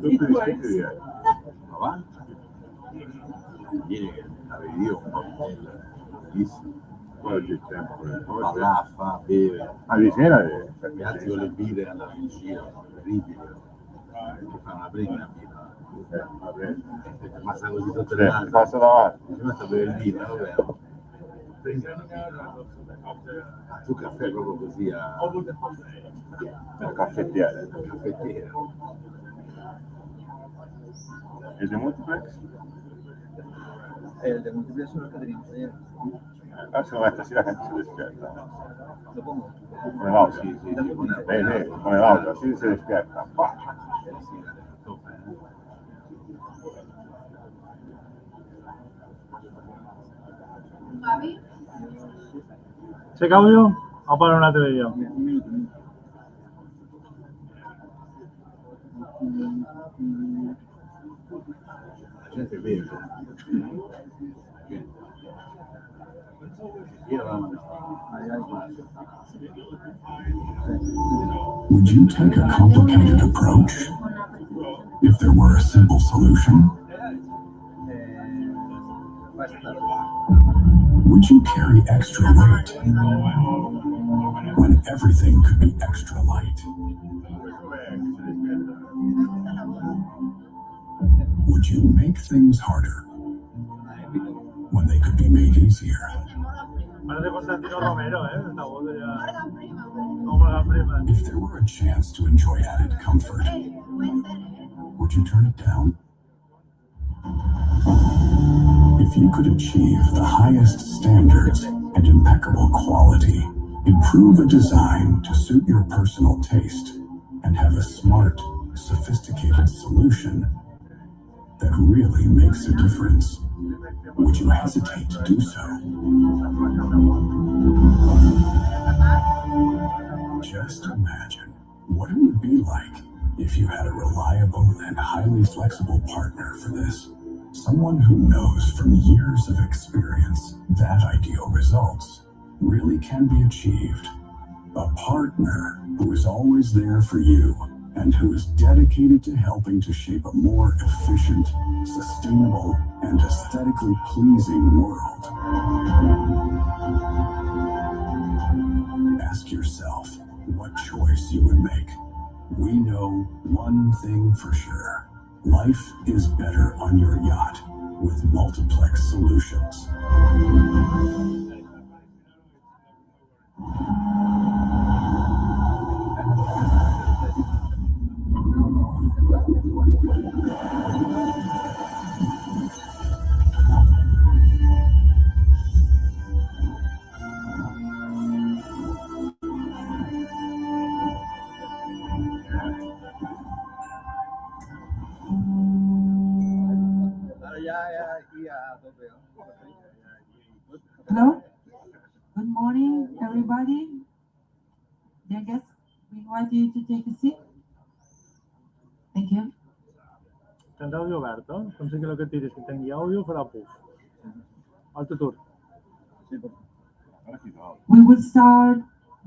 Tutto rispetto di avanti. Viene che avevi io un po' bellissimo. Poi c'è il tempo per va là, fa, beve. Di sera gli altri con le birre andare in giro, terribile. Che fa una prima birra. È rimasta così sotto le mani. Passa davanti. Si mette a bere il vino, vabbè. Prendere una birra. Tu caffè proprio così a caffettiere. Caffettiere. E The Multiplex? El de Multiplex sono Caterina. Adesso mettersi la canzone despierta. Lo pongo. Come l'auto? Sì, come l'auto, si despierta. ¿Check audio? O para una TV yo. La gente beve. Would you take a complicated approach if there were a simple solution? Would you carry extra weight when everything could be extra light? Would you make things harder when they could be made easier? If there were a chance to enjoy added comfort, would you turn it down? If you could achieve the highest standards and impeccable quality, improve a design to suit your personal taste, and have a smart, sophisticated solution that really makes a difference, would you hesitate to do so? Just imagine what it would be like if you had a reliable and highly flexible partner for this. Someone who knows from years of experience that ideal results really can be achieved. A partner who is always there for you and who is dedicated to helping to shape a more efficient, sustainable, and aesthetically pleasing world. Ask yourself what choice you would make. We know one thing for sure. Life is better on your yacht with Multiplex Solutions. Hello, good morning, everybody. Dear guests, we invite you to take a seat. Thank you. Tens àudio obert, eh? Pensa que el que tires que tingui àudio farà puff. Alto tur. We will start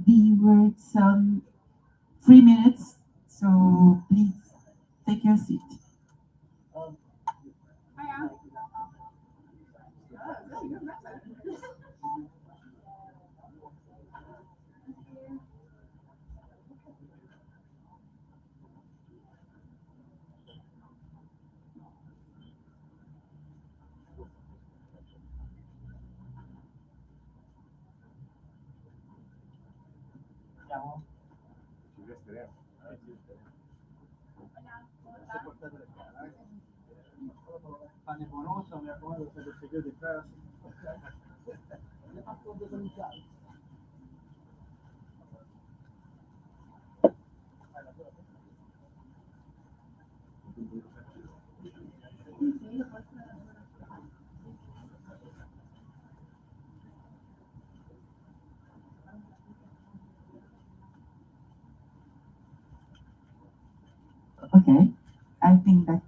the works 3 minutes, so please take your seat. Pane buonoso, mi raccomando, se lo chiudi casa. Okay, I think that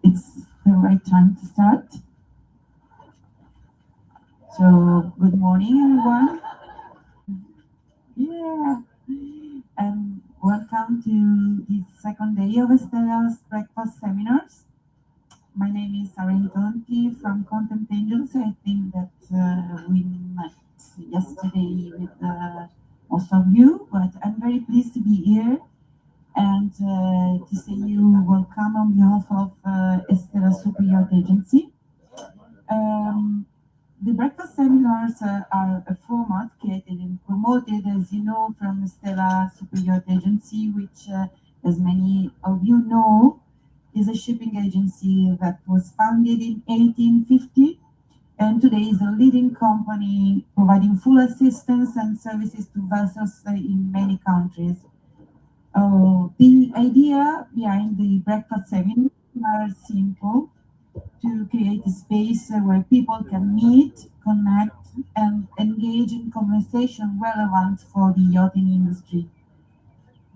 it's the right time to start. So, good morning, everyone. Yeah, Welcome to this second day of Estela's breakfast seminars. My name is Irene Conti from Content Angels. I think that we met yesterday with most of you, but I'm very pleased to be here and to say you welcome on behalf of Estela Super Yacht Agency. The breakfast seminars are a format created and promoted, as you know, from Estela Super Yacht Agency, which, as many of you know, is a shipping agency that was founded in 1850 and today is a leading company providing full assistance and services to vessels in many countries. The idea behind the breakfast seminars are simple: to create a space where people can meet, connect, and engage in conversation relevant for the yachting industry.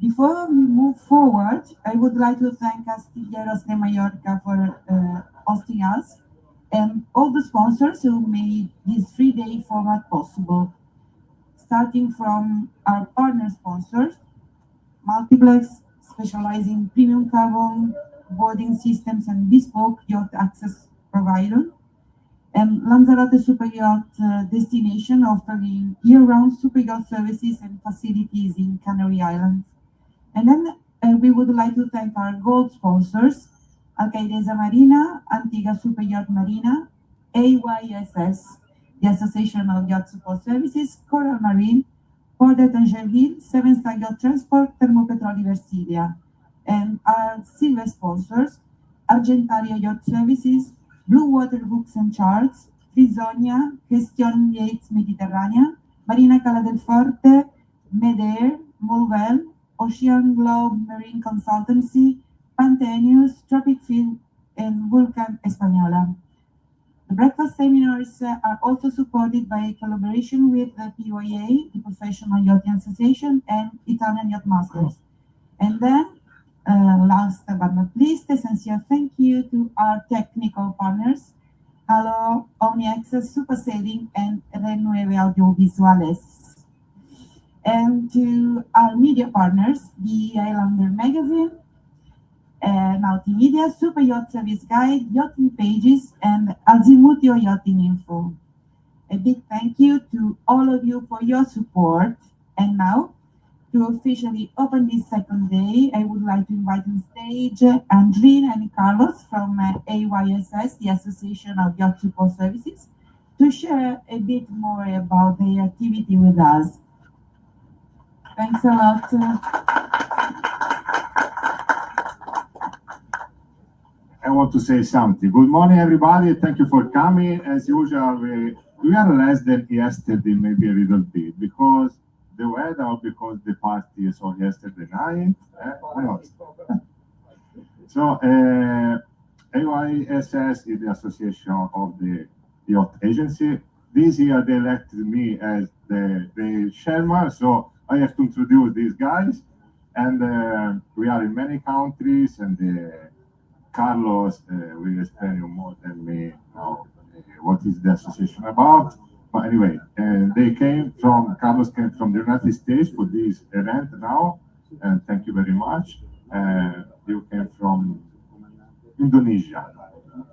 Before we move forward, I would like to thank Astilleros de Mallorca for hosting us and all the sponsors who made this 3-day format possible, starting from our partner sponsors, Multiplex, specializing in premium carbon boarding systems and bespoke yacht access provider, and Lanzarote Super Yacht Destination, offering year-round super yacht services and facilities in Canary Islands. And then we would like to thank our gold sponsors, Alcaidesa Marina, Antigua Super Yacht Marina, AYSS, the Association of Yacht Support Services, Coral Marine, Port de Tangerville, Seven Star Yacht Transport, Termopetroli Versilia, and our silver sponsors, Argentaria Yacht Services, Blue Water Books and Charts, Frisonia, Question Yates Mediterranean, Marina Cala del Forte, Medair, Mulvel, Ocean Globe Marine Consultancy, Pantaneous, Tropic Field, and Vulcan Española. The breakfast seminars are also supported by a collaboration with the POA, the Professional Yachting Association, and Italian Yacht Masters. And then, last but not least, a sincere thank you to our technical partners, Halo, OmniAccess, Super Sailing, and Renueve Audiovisuales. And to our media partners, the Islander Magazine, Multimedia, Super Yacht Service Guide, Yachting Pages, and Azimutio Yachting Info. A big thank you to all of you for your support. And now, to officially open this second day, I would like to invite on stage Andrine and Carlos from AYSS, the Association of Yacht Support Services, to share a bit more about their activity with us. Thanks a lot. I want to say something. Good morning, everybody. Thank you for coming. As usual, we are less than yesterday, maybe a little bit, because the weather, because the party was yesterday night. Who knows? So, AYSS is the association of the yacht agency. This year, they elected me as the chairman, so I have to introduce these guys. And we are in many countries, and Carlos will explain you more than me now what is the association about. But anyway, Carlos came from the United States for this event now, and thank you very much. You came from Indonesia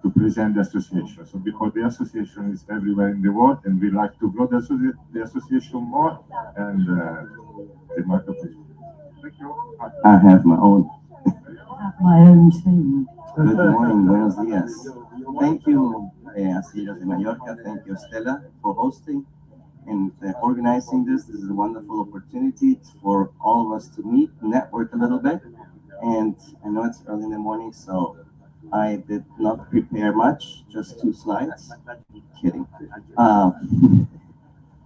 to present the association. So because the association is everywhere in the world, and we like to grow the association more, and the microphone. Thank you. I have my own. My own too. Good morning, buenos dias. Thank you, Astilleros de Mallorca. Thank you, Estela, for hosting and organizing this. This is a wonderful opportunity for all of us to meet, network a little bit. And I know it's early in the morning, so I did not prepare much, just 2 slides. Kidding.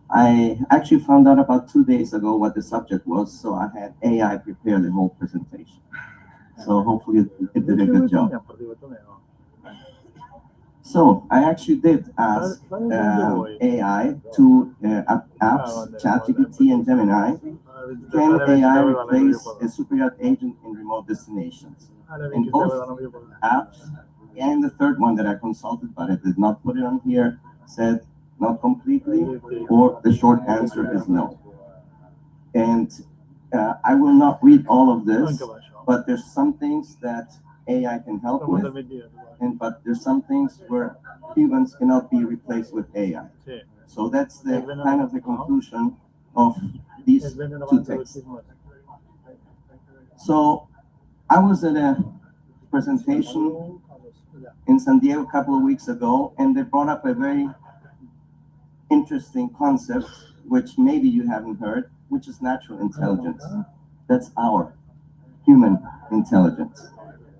I actually found out about 2 days ago what the subject was, so I had AI prepare the whole presentation. So hopefully it did a good job. So I actually did ask AI to apps, ChatGPT and Gemini, can AI replace a super yacht agent in remote destinations? And both apps and the third one that I consulted, but I did not put it on here, said not completely, or the short answer is no. And I will not read all of this, Anche va això. but there's some things that AI can help Però with, també dir, but there's some things where humans cannot be replaced with AI. sí, So that's the kind of the conclusion of these és ben two abans de texts. l'autisme. So I was at a presentation in San Diego a couple of weeks ago, and they brought up a very interesting concept, which maybe you haven't heard, which is natural intelligence. That's our human intelligence.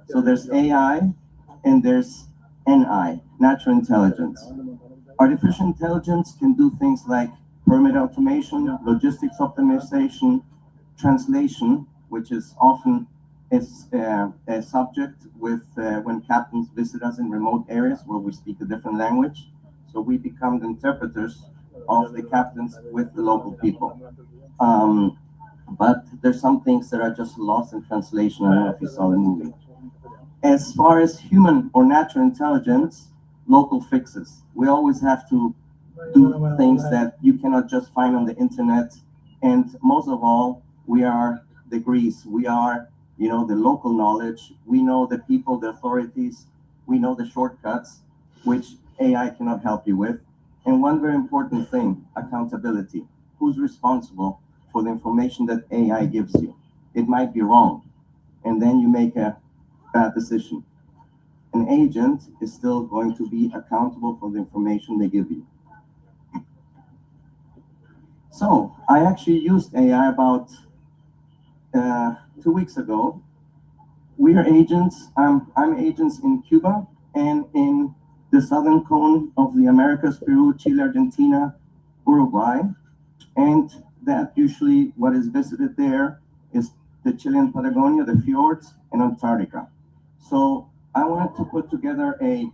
So there's AI and there's NI, natural intelligence. Artificial intelligence can do things like permit automation, logistics optimization, translation, which is often a subject with when captains visit us in remote areas where we speak a different language. So we become the interpreters of the captains with the local people. But there's some things that are just lost in translation. I don't know if you saw the movie. As far as human or natural intelligence, local fixes. We always have to do things that you cannot just find on the internet. And most of all, we are the Greece. We are, the local knowledge. We know the people, the authorities. We know the shortcuts, which AI cannot help you with. And one very important thing, accountability. Who's responsible for the information that AI gives you? It might be wrong, and then you make a bad decision. An agent is still going to be accountable for the information they give you. So I actually used AI about 2 weeks ago. We are agents. I'm agents in Cuba and in the southern cone of the Americas, Peru, Chile, Argentina, Uruguay. And that usually what is visited there is the Chilean Patagonia, the fjords, and Antarctica. So I wanted to put together a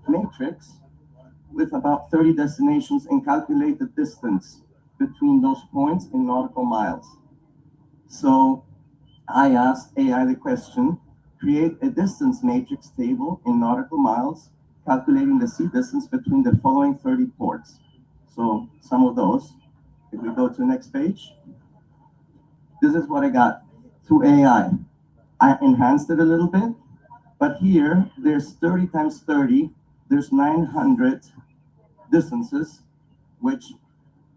matrix with about 30 destinations and calculate the distance between those points in nautical miles. So I asked AI the question, create a distance matrix table in nautical miles, calculating the sea distance between the following 30 ports. So some of those, if we go to the next page, this is what I got through AI. I enhanced it a little bit, but here there's 30 times 30, there's 900 distances, which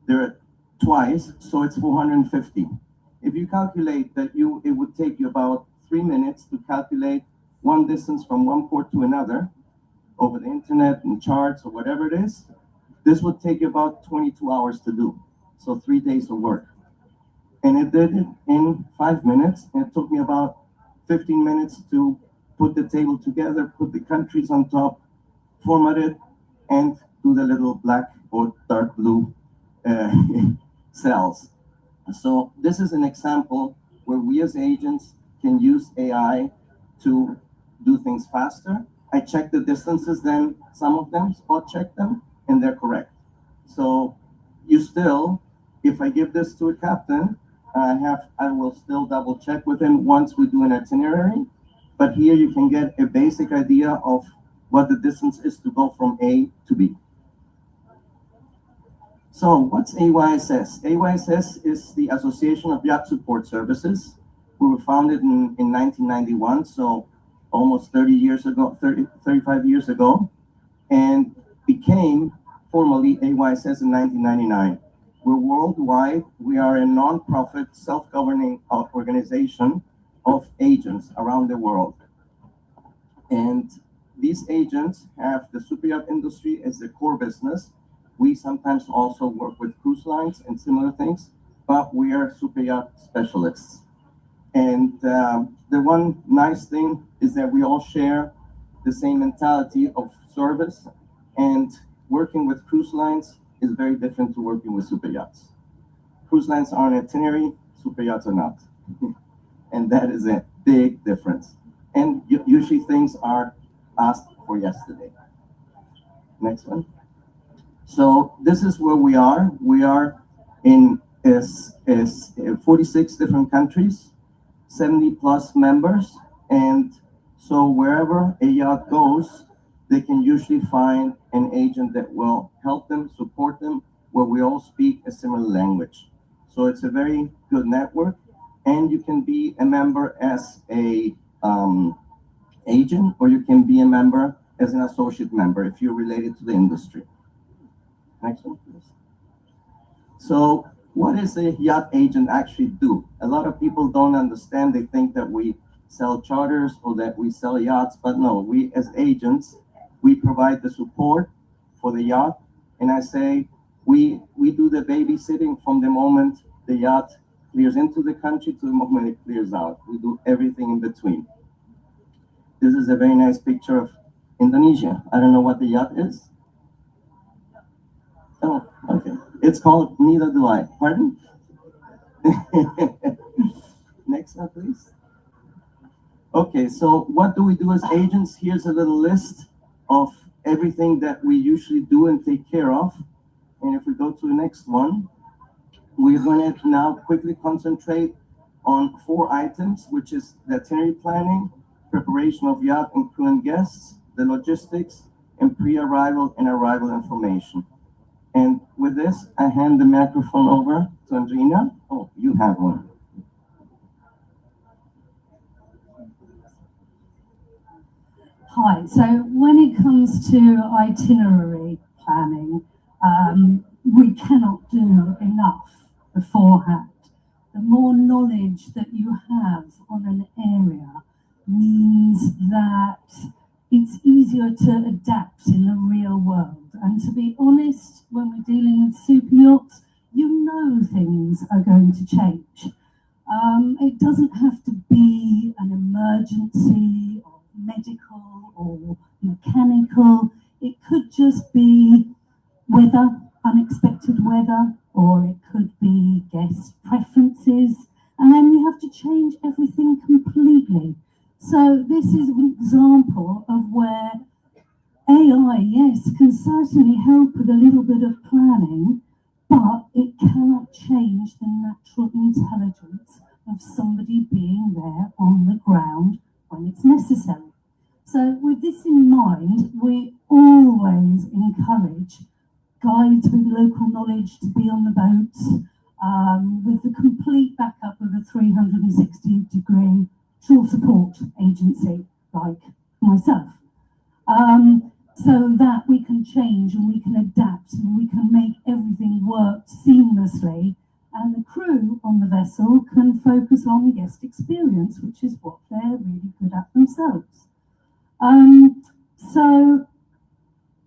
there are twice, so it's 450. If you calculate that it would take you about 3 minutes to calculate one distance from one port to another over the internet and charts or whatever it is, this would take you about 22 hours to do. So 3 days of work. And it did it in 5 minutes, and it took me about 15 minutes to put the table together, put the countries on top, format it, and do the little black or dark blue cells. So this is an example where we as agents can use AI to do things faster. I check the distances, then some of them, spot check them, and they're correct. So you still, if I give this to a captain, I will still double check with him once we do an itinerary. But here you can get a basic idea of what the distance is to go from A to B. So what's AYSS? AYSS is the Association of Yacht Support Services. We were founded in 1991, so almost 35 years ago, and became formally AYSS in 1999. We're worldwide. We are a non-profit, self-governing organization of agents around the world. And these agents have the superyacht industry as the core business. We sometimes also work with cruise lines and similar things, but we are superyacht specialists. And the one nice thing is that we all share the same mentality of service, and working with cruise lines is very different to working with superyachts. Cruise lines are an itinerary, superyachts are not. And that is a big difference. And usually things are asked for yesterday. Next one. So this is where we are. We are in 46 different countries, 70 plus members. And so wherever a yacht goes, they can usually find an agent that will help them, support them, where we all speak a similar language. So it's a very good network. And you can be a member as a agent, or you can be a member as an associate member if you're related to the industry. Next one, please. So what does a yacht agent actually do? A lot of people don't understand. They think that we sell charters or that we sell yachts, but no, we as agents, we provide the support for the yacht. And I say, we do the babysitting from the moment the yacht clears into the country to the moment it clears out. We do everything in between. This is a very nice picture of Indonesia. I don't know what the yacht is. Oh, okay. It's called Neither Do I. Pardon? Next one, please. Okay, so what do we do as agents? Here's a little list of everything that we usually do and take care of. And if we go to the next one, we're going to now quickly concentrate on 4 items, which is the itinerary planning, preparation of yacht and crew and guests, the logistics, and pre-arrival and arrival information. And with this, I hand the microphone over to Andrina. Oh, you have one. Hi, so when it comes to itinerary planning, we cannot do enough beforehand. The more knowledge that you have on an area means that it's easier to adapt in the real world. And to be honest, when we're dealing with super yachts, you know things are going to change. It doesn't have to be an emergency or medical or mechanical. It could just be weather, unexpected weather, or it could be guest preferences. And then you have to change everything completely. So this is an example of where AI, yes, can certainly help with a little bit of planning, but it cannot change the natural intelligence of somebody being there on the ground when it's necessary. So with this in mind, we always encourage guides with local knowledge to be on the boats, with the complete backup of a 360-degree shore support agency like myself. So that we can change and we can adapt and we can make everything work seamlessly, and the crew on the vessel can focus on guest experience, which is what they're really good at themselves. So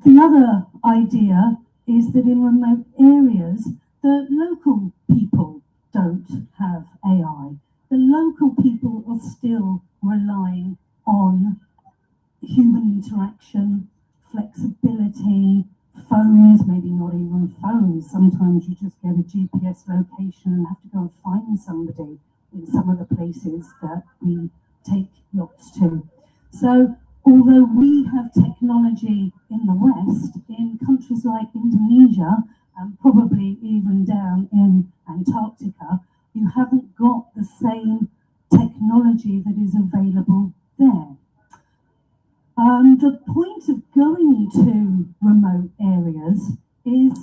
the other idea is that in remote areas, the local people don't have AI. The local people are still relying on human interaction, flexibility, phones, maybe not even phones. Sometimes you just get a GPS location and have to go and find somebody in some of the places that we take yachts to. So although we have technology in the West, in countries like Indonesia, and probably even down in Antarctica, you haven't got the same technology that is available there. The point of going to remote areas is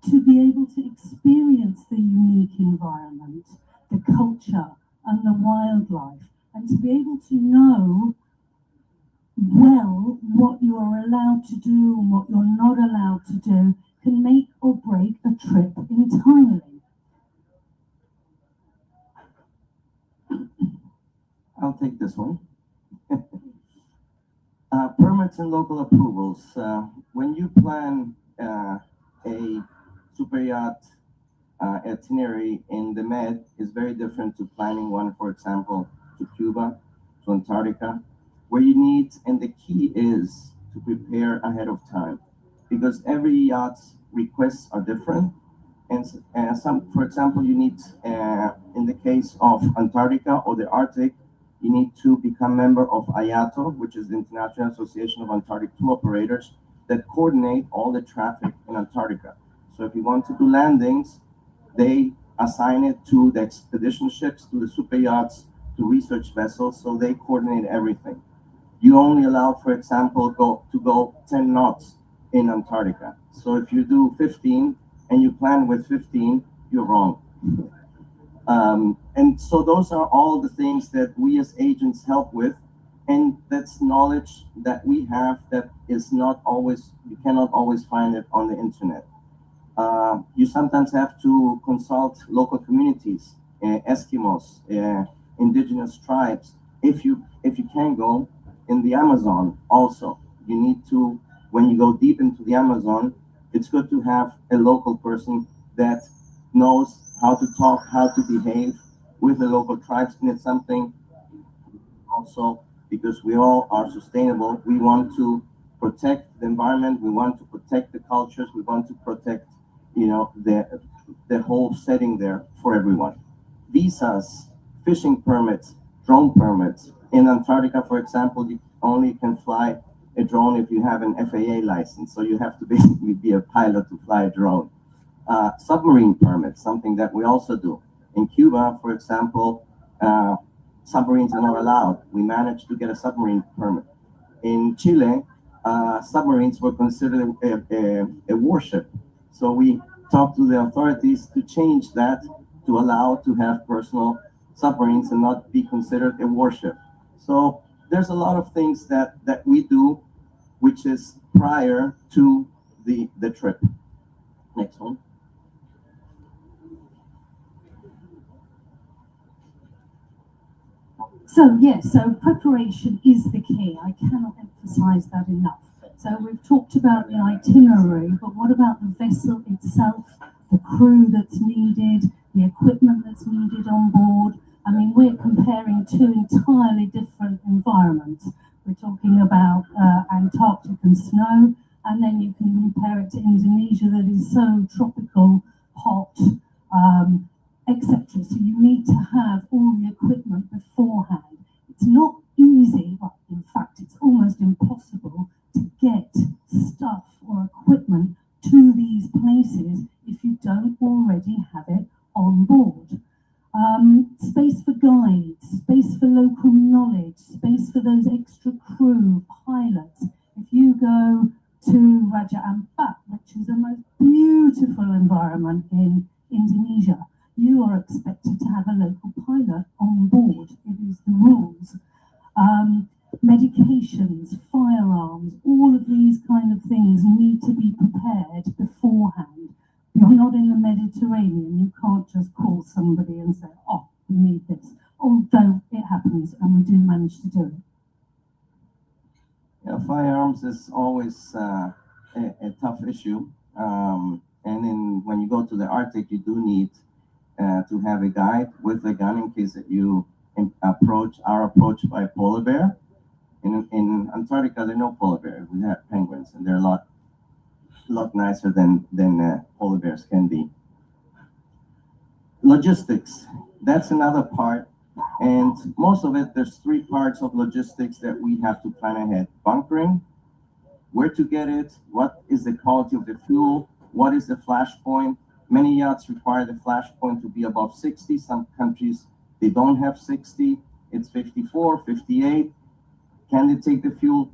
to be able to experience the unique environment, the culture and the wildlife, and to be able to know well what you are allowed to do and what you're not allowed to do can make or break a trip entirely. I'll take this one. Permits and local approvals. When you plan a super yacht itinerary in the Med, is very different to planning one, for example, to Cuba, to Antarctica, where you need, and the key is to prepare ahead of time, because every yacht's requests are different. And some, for example, you need, in the case of Antarctica or the Arctic, you need to become member of IATO, which is the International Association of Antarctic Tour Operators, that coordinate all the traffic in Antarctica. So if you want to do landings, they assign it to the expedition ships, to the super yachts, to research vessels, so they coordinate everything. You only allow, for example, to go 10 knots in Antarctica. So if you do 15 and you plan with 15, you're wrong. And so those are all the things that we as agents help with. And that's knowledge that we have that is not always, you cannot always find it on the internet. You sometimes have to consult local communities, Eskimos, indigenous tribes. If you can go in the Amazon also, you need to, when you go deep into the Amazon, it's good to have a local person that knows how to talk, how to behave with the local tribes. And it's something also, because we all are sustainable, we want to protect the environment, we want to protect the cultures, we want to protect, the whole setting there for everyone. Visas, fishing permits, drone permits. In Antarctica, for example, you only can fly a drone if you have an FAA license, so you have to basically be a pilot to fly a drone. Submarine permits, something that we also do. In Cuba, for example, submarines are not allowed. We managed to get a submarine permit. In Chile, submarines were considered a warship. So we talked to the authorities to change that to allow to have personal submarines and not be considered a warship. So there's a lot of things that we do, which is prior to the trip. Next one. So yes, so preparation is the key. I cannot emphasize that enough. So we've talked about the itinerary, but what about the vessel itself, the crew that's needed, the equipment that's needed on board? I mean, we're comparing two entirely different environments. We're talking about Antarctic and snow, and then you can compare it to Indonesia that is so tropical, hot, etc. So you need to have all the equipment beforehand. It's not easy, well, in fact, it's almost impossible to get stuff or equipment to these places if you don't already have it on board. Space for guides, space for local knowledge, space for those extra crew, pilots. If you go to Raja Ampat, which is the most beautiful environment in Indonesia, you are expected to have a local pilot on board. It is the rules. Medications, firearms, all of these kind of things need to be prepared beforehand. You're not in the Mediterranean. You can't just call somebody and say, oh, we need this. Although it happens and we do manage to do it. Yeah, firearms is always a tough issue. And then when you go to the Arctic, you do need to have a guide with a gun in case that you are approached by a polar bear. In Antarctica, there are no polar bears. We have penguins, and they're a lot nicer than polar bears can be. Logistics, that's another part. And most of it, there's three parts of logistics that we have to plan ahead. Bunkering, where to get it, what is the quality of the fuel, what is the flash point. Many yachts require the flash point to be above 60. Some countries, they don't have 60. It's 54, 58. Can they take the fuel?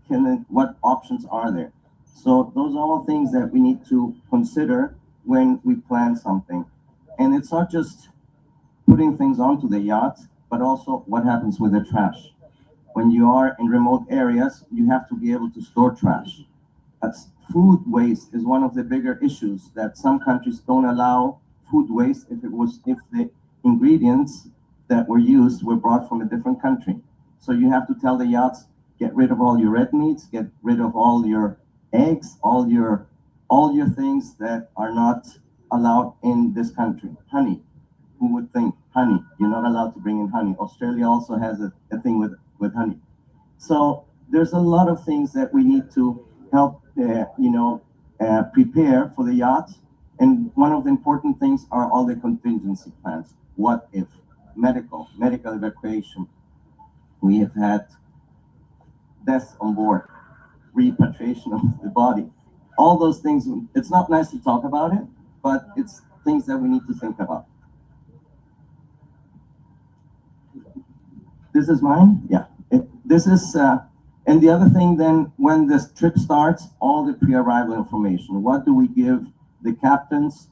What options are there? So those are all things that we need to consider when we plan something. And it's not just putting things onto the yacht, but also what happens with the trash. When you are in remote areas, you have to be able to store trash. Food waste is one of the bigger issues, that some countries don't allow food waste if the ingredients that were used were brought from a different country. So you have to tell the yachts, get rid of all your red meats, get rid of all your eggs, all your things that are not allowed in this country. Honey, who would think honey? You're not allowed to bring in honey. Australia also has a thing with honey. So there's a lot of things that we need to help, prepare for the yacht. And one of the important things are all the contingency plans. What if? Medical evacuation. We have had deaths on board, repatriation of the body. All those things, it's not nice to talk about it, but it's things that we need to think about. This is mine? Yeah. And the other thing then, when this trip starts, all the pre-arrival information. What do we give the captains?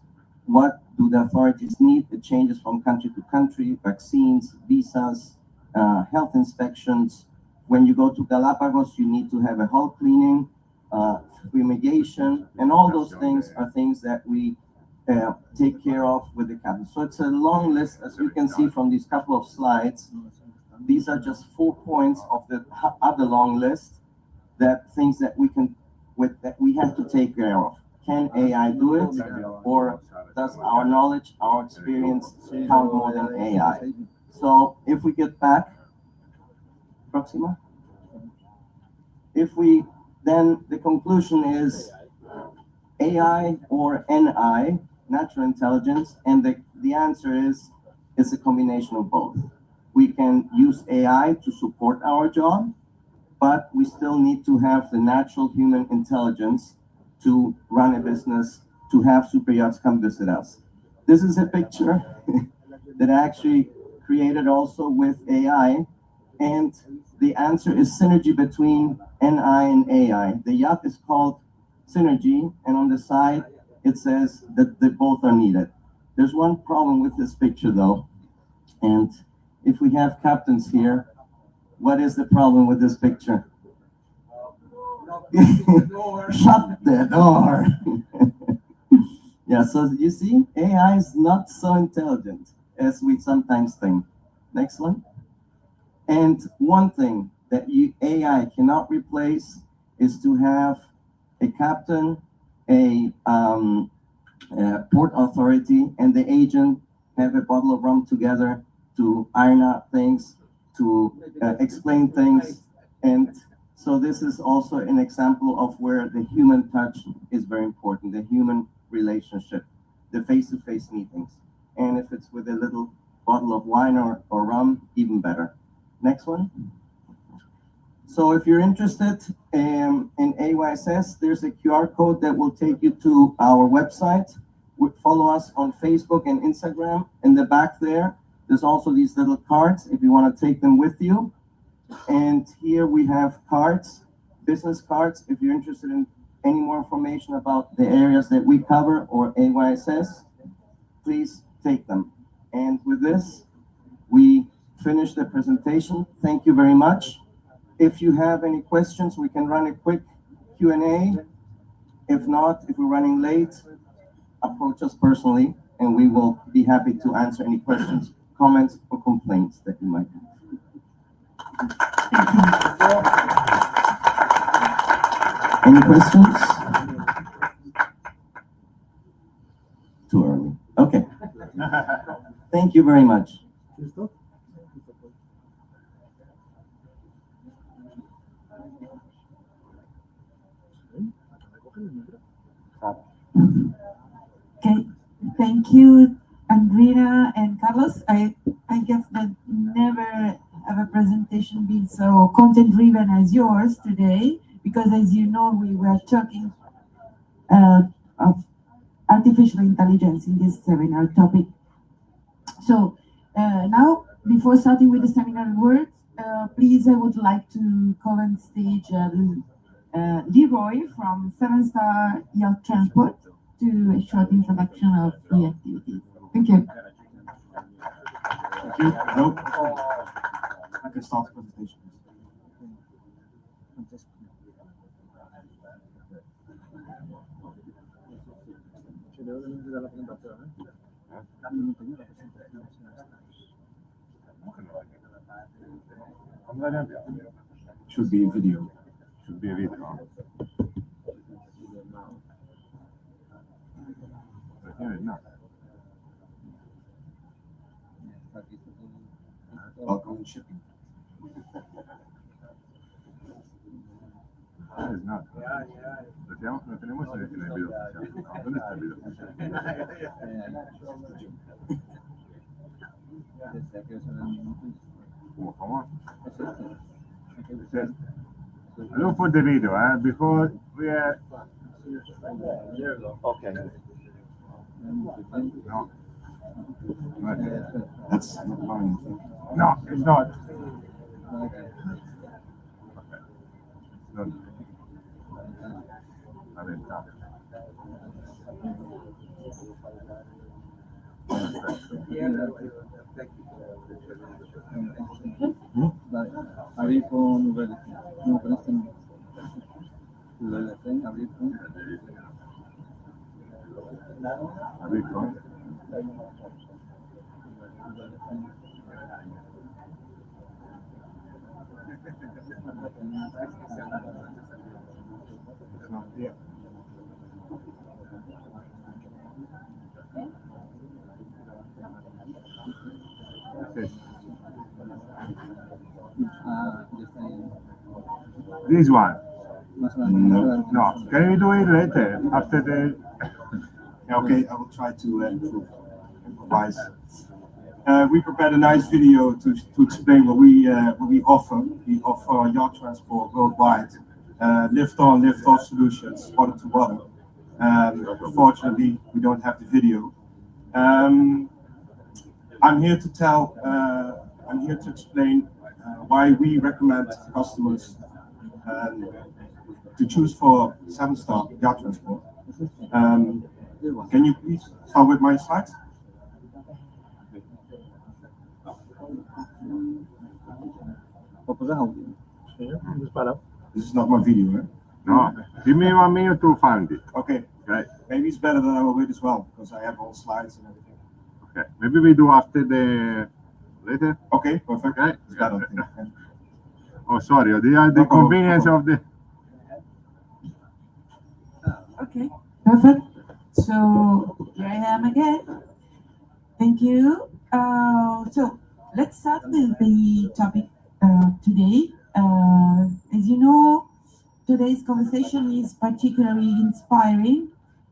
What do the authorities need? It changes from country to country, vaccines, visas, health inspections. When you go to Galapagos, you need to have a hull cleaning, fumigation, and all those things are things that we take care of with the captain. So it's a long list, as you can see from these couple of slides. These are just 4 points of the other long list, that things that we have to take care of. Can AI do it, or does our knowledge, our experience count more than AI? So if we get back, Proxima, then the conclusion is AI or NI, natural intelligence, and the answer is it's a combination of both. We can use AI to support our job, but we still need to have the natural human intelligence to run a business, to have super yachts come visit us. This is a picture that I actually created also with AI, and the answer is synergy between NI and AI. The yacht is called Synergy, and on the side it says that they both are needed. There's one problem with this picture though, and if we have captains here, what is the problem with this picture? Shut the door. Yeah, so you see, AI is not so intelligent as we sometimes think. Next one. And one thing that AI cannot replace is to have a captain, a port authority, and the agent have a bottle of rum together to iron out things, to explain things. And so this is also an example of where the human touch is very important, the human relationship, the face-to-face meetings. And if it's with a little bottle of wine or rum, even better. Next one. So if you're interested in AYSS, there's a QR code that will take you to our website. Follow us on Facebook and Instagram. In the back there's also these little cards if you want to take them with you. And here we have cards, business cards. If you're interested in any more information about the areas that we cover or AYSS, please take them. And with this, we finish the presentation. Thank you very much. If you have any questions, we can run a quick Q&A. If not, if we're running late, approach us personally, and we will be happy to answer any questions, comments, or complaints that you might have. Any questions? Too early. Okay. Thank you very much. Okay, thank you, Andrea and Carlos. I guess that never have a presentation been so content driven as yours today, because as you know, we were talking of artificial intelligence in this seminar topic. So now, before starting with the seminar words, please, I would like to call on stage Leroy from 7-Star Yacht Transport to a short introduction of the activity. Thank you. Thank you. Hello. I can start the presentation. Should be video. Should be a video. No. Welcome to shipping. Es nada. Decíamos que no tenemos en el video oficial. ¿Dónde está el video oficial? ¿Cómo? Look for the video, before we are... Okay. No. That's not mine. No, it's not. Okay. It's not. Abrir con VLC. No, con este no. VLC, abrir con. Abrir con. No, yeah. Okay. Ya está ahí. This one. Más o menos. No. Can you do it later after the? Okay, I will try to improvise. We prepared a nice video to explain what we offer. We offer yacht transport worldwide, lift on, lift off solutions, water to water. Unfortunately, we don't have the video. I'm here to explain why we recommend customers to choose for 7-star yacht transport. Can you please start with my slides? Dispara. This is not my video, eh? No. Give me 1 minute to find it. Okay. Okay. Maybe it's better that I will wait as well, because I have all slides and everything. Okay. Maybe we do after the later. Okay, perfect. Okay. It's better. Oh, sorry. The convenience of the. Okay, perfect. So here I am again. Thank you. So let's start with the topic today. As you know, today's conversation is particularly inspiring,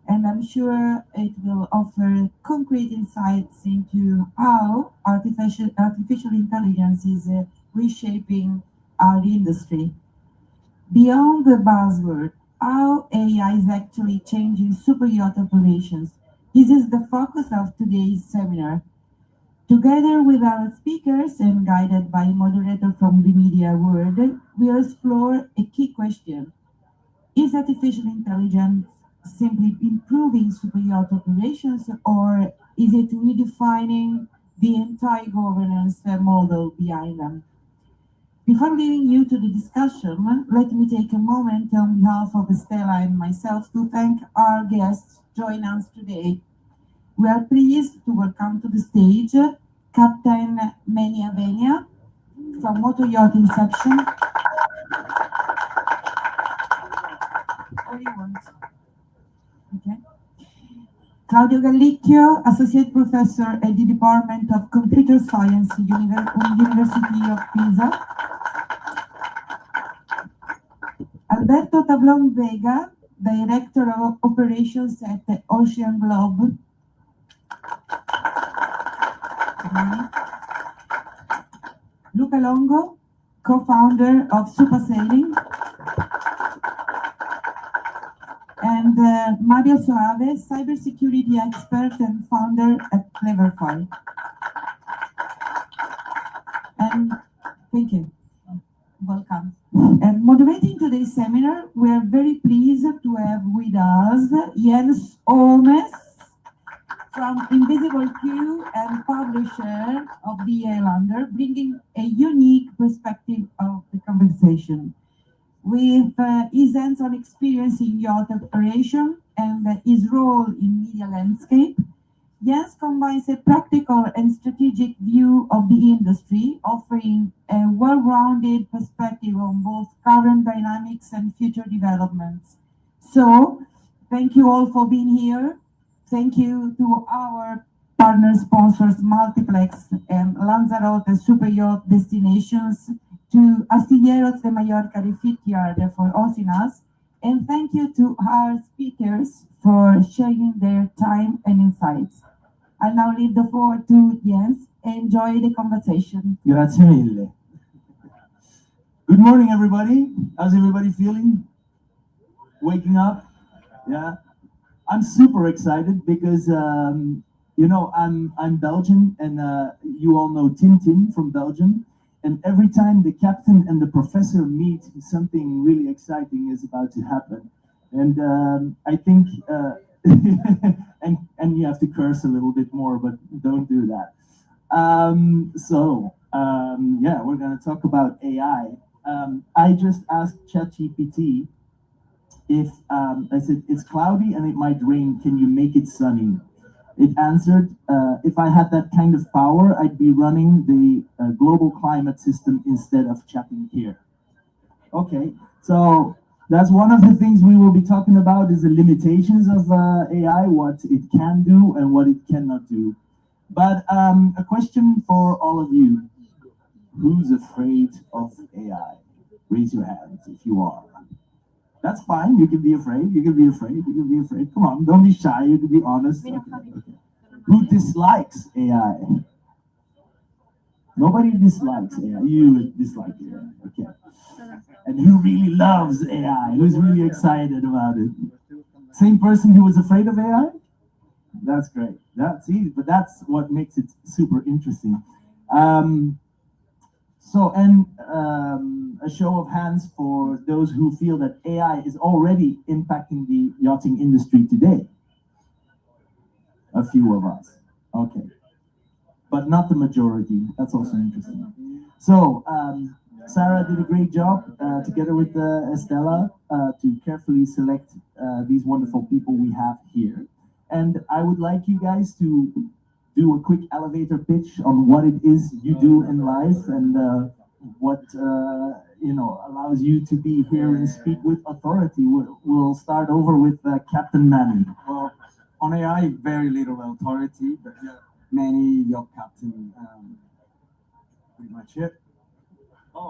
and I'm sure it will offer concrete insights into how artificial intelligence is reshaping our industry. Beyond the buzzword, how AI is actually changing superyacht operations. This is the focus of today's seminar. Together with our speakers and guided by a moderator from the media world, we'll explore a key question. Is artificial intelligence simply improving superyacht operations, or is it redefining the entire governance model behind them? Before leaving you to the discussion, let me take a moment on behalf of Estela and myself to thank our guests joining us today. We are pleased to welcome to the stage Captain Menia Venia from Motor Yacht Inception. What do you want? Okay. Claudio Gallicchio, Associate Professor at the Department of Computer Science, University of Pisa. Alberto Tablon Vega, Director of Operations at the Ocean Globe. Luca Longo, co-founder of Super Sailing. And Mario Soave, cybersecurity expert and founder at Cleverfy. And thank you. Welcome. And moderating today's seminar, we are very pleased to have with us Jens Omes from Invisible Q and publisher of the Airlander, bringing a unique perspective of the conversation. With his hands-on experience in yacht operation and his role in media landscape, Jens combines a practical and strategic view of the industry, offering a well-rounded perspective on both current dynamics and future developments. So, thank you all for being here. Thank you to our partner sponsors, Multiplex and Lanzarote Super Yacht Destinations, to Astilleros de Mallorca Refit Yard for hosting us, and thank you to our speakers for sharing their time and insights. I'll now leave the floor to Jens. Enjoy the conversation. Grazie mille. Good morning, everybody. How's everybody feeling? Waking up? Yeah. I'm super excited because you know I'm Belgian, and you all know Tintin from Belgium. And every time the captain and the professor meet, something really exciting is about to happen. And I think and you have to curse a little bit more, but don't do that. Yeah, we're gonna talk about AI. I just asked ChatGPT if I said it's cloudy and it might rain. Can you make it sunny? It answered, if I had that kind of power, I'd be running the global climate system instead of chatting here. Okay, so that's one of the things we will be talking about is the limitations of AI, what it can do and what it cannot do. But a question for all of you. Who's afraid of AI? Raise your hands if you are. That's fine. You can be afraid. You can be afraid. You can be afraid. Come on, don't be shy. You can be honest. Okay. Who dislikes AI? Nobody dislikes AI. You dislike AI. Okay. And who really loves AI? Who's really excited about it? Same person who was afraid of AI? That's great. That's easy, but that's what makes it super interesting. A show of hands for those who feel that AI is already impacting the yachting industry today. A few of us. Okay. But not the majority. That's also interesting. So, Sarah did a great job together with Estela to carefully select these wonderful people we have here. And I would like you guys to do a quick elevator pitch on what it is you do in life and what allows you to be here and speak with authority. We'll start over with Captain Manny. Well, on AI, very little authority, but many yacht captain, pretty much it.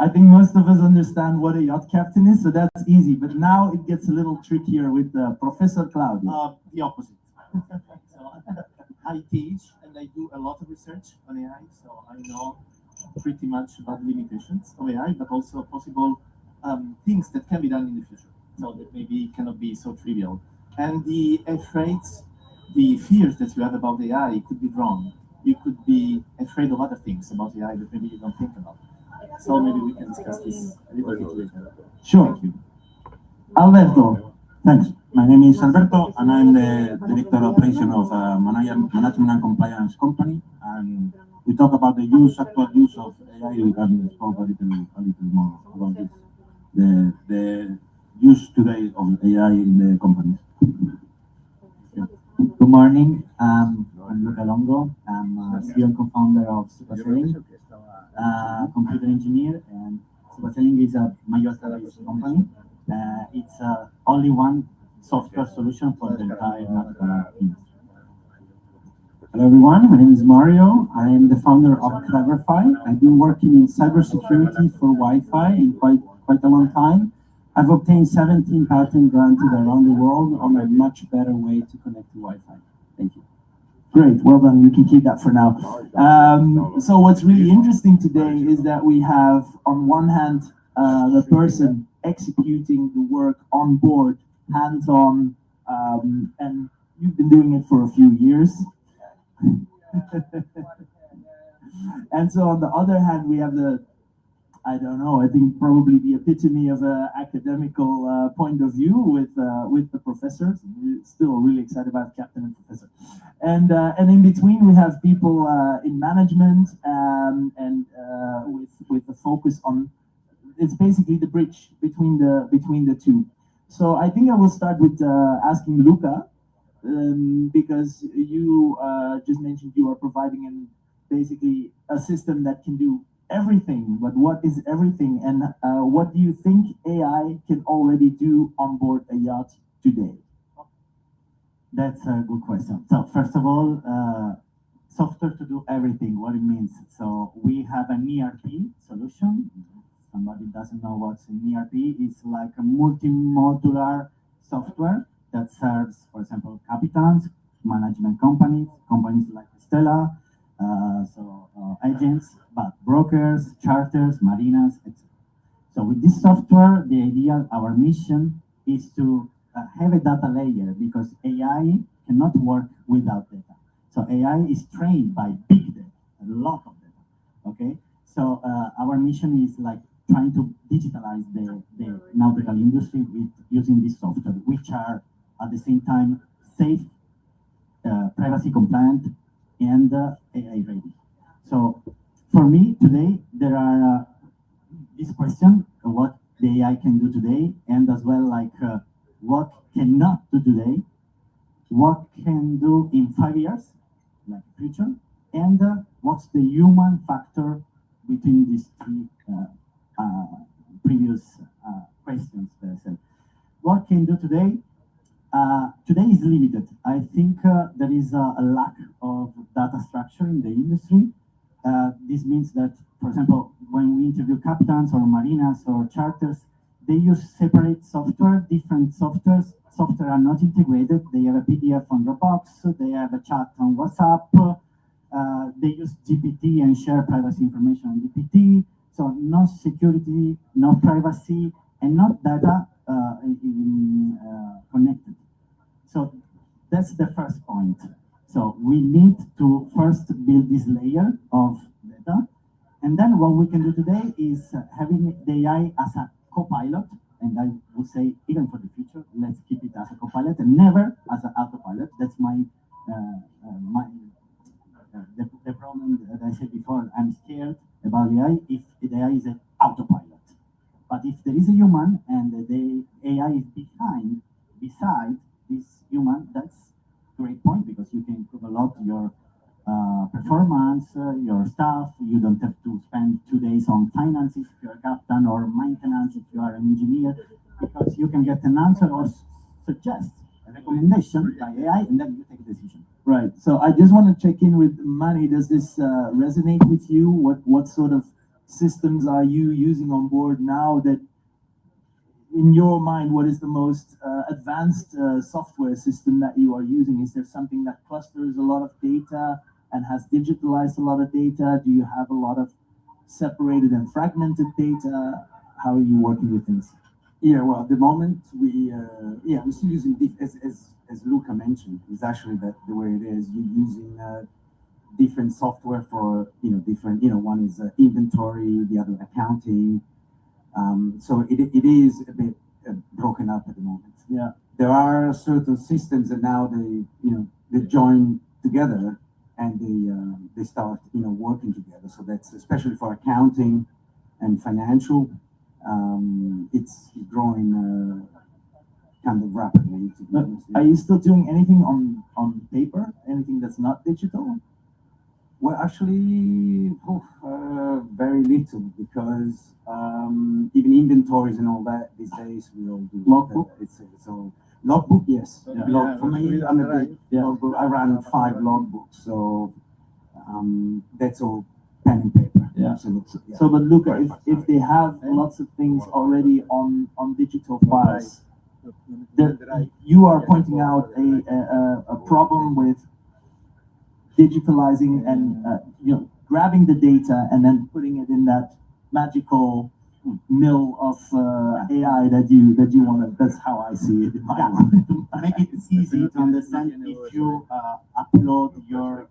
I think most of us understand what a yacht captain is, so that's easy. But now it gets a little trickier with Professor Claudio. The opposite. So I teach and I do a lot of research on AI, so I know pretty much about limitations of AI, but also possible things that can be done in the future, so that maybe cannot be so trivial. And the fears that you have about AI could be wrong. You could be afraid of other things about AI that maybe you don't think about. So maybe we can discuss this a little bit later. Sure. Thank you. Alberto, thanks. My name is Alberto, and I'm the Director of Operation of a Management and Compliance company. And we talk about the actual use of AI. We can talk a little more about this. The use today of AI in the companies. Good morning. I'm Luca Longo. I'm CEO and co-founder of Superselling, computer engineer, and Superselling is a Mallorca-based company. It's only one software solution for the entire nautical industry. Hello everyone, my name is Mario. I am the founder of Cleverify. I've been working in cybersecurity for Wi-Fi in quite a long time. I've obtained 17 patents granted around the world on a much better way to connect to Wi-Fi. Thank you. Great, well done. We can keep that for now. So what's really interesting today is that we have, on one hand, the person executing the work on board, hands-on, and you've been doing it for a few years. And so on the other hand, we have I think probably the epitome of an academical point of view with the professors. We're still really excited about Captain and Professor. And in between, we have people in management and with a focus on, it's basically the bridge between the two. So I think I will start with asking Luca, because you just mentioned you are providing basically a system that can do everything, but what is everything, and what do you think AI can already do on board a yacht today? That's a good question. So first of all, software to do everything, what it means. So we have an ERP solution. Somebody doesn't know what's an ERP. It's like a multi-modular software that serves, for example, captains, management companies like Estela, agents, but brokers, charters, marinas, etc. So with this software, the idea, our mission is to have a data layer, because AI cannot work without data. So AI is trained by big data, a lot of data. Okay, so our mission is like trying to digitalize the nautical industry with using this software, which are at the same time safe, privacy compliant, and AI ready. So for me today, there are this question, what the AI can do today, and as well like what cannot do today, what can do in 5 years, like future, and what's the human factor between these three previous questions that I said. What can do today? Today is limited. I think there is a lack of data structure in the industry. This means that, for example, when we interview captains or marinas or charters, they use separate software, different softwares. Software are not integrated. They have a PDF on Dropbox. They have a chat on WhatsApp. They use GPT and share privacy information on GPT. So no security, no privacy, and not data connected. So that's the first point. So we need to first build this layer of data. And then what we can do today is having the AI as a co-pilot. And I would say, even for the future, let's keep it as a co-pilot and never as an autopilot. That's the problem that I said before. I'm scared about AI if the AI is an autopilot. But if there is a human and the AI is beside this human, that's a great point because you can improve a lot your performance, your staff. You don't have to spend 2 days on finances if you're a captain, or maintenance if you are an engineer, because you can get an answer or suggest a recommendation by AI, and then you take a decision. Right. So I just want to check in with Manny. Does this resonate with you? What sort of systems are you using on board now that, in your mind, what is the most advanced software system that you are using? Is there something that clusters a lot of data and has digitalized a lot of data? Do you have a lot of separated and fragmented data? How are you working with things? Yeah, well, at the moment we're still using as Luca mentioned. It's actually the way it is. You're using different software for different. One is inventory, the other accounting. So it is a bit broken up at the moment. Yeah, there are certain systems that now they join together and they start working together. So that's especially for accounting and financial. It's growing kind of rapidly. Are you still doing anything on paper? Anything that's not digital? Well, actually, very little, because even inventories and all that these days we all do. Logbook? So logbook, yes. Yeah. For me, I'm a big logbook. I run 5 logbooks, so that's all pen and paper. Yeah. Absolutely. Yeah. So, but Luca, if they have lots of things already on digital files, you are pointing out a problem with digitalizing and grabbing the data and then putting it in that magical mill of AI that you want to. That's how I see it. Make it easy to understand. If you upload your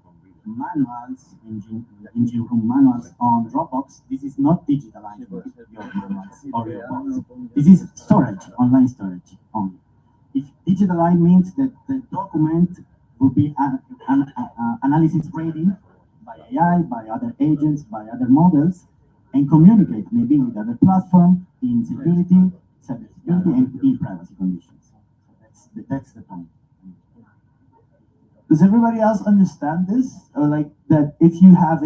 manuals, engine room manuals on Dropbox, this is not digitalizing your manuals or your box. This is storage, online storage only. If digitalized means that the document will be analysis ready by AI, by other agents, by other models, and communicate maybe with other platform in security, cybersecurity, and in privacy conditions. That's the point. Does everybody else understand this? Or like that if you have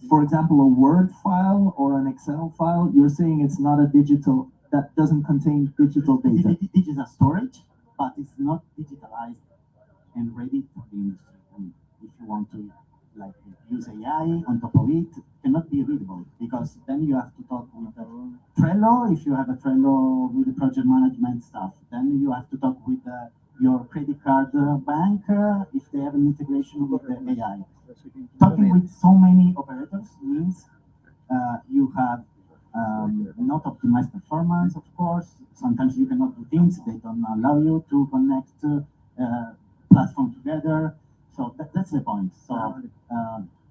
for example, a Word file or an Excel file, you're saying it's not a digital, that doesn't contain digital data. Digital storage, but it's not digitalized and ready for the industry. And if you want to use AI on top of it, cannot be readable, because then you have to talk with Trello. If you have a Trello with the project management stuff, then you have to talk with your credit card bank if they have an integration with the AI. Talking with so many operators means you have not optimized performance, of course. Sometimes you cannot do things. They don't allow you to connect platform together. So that's the point. So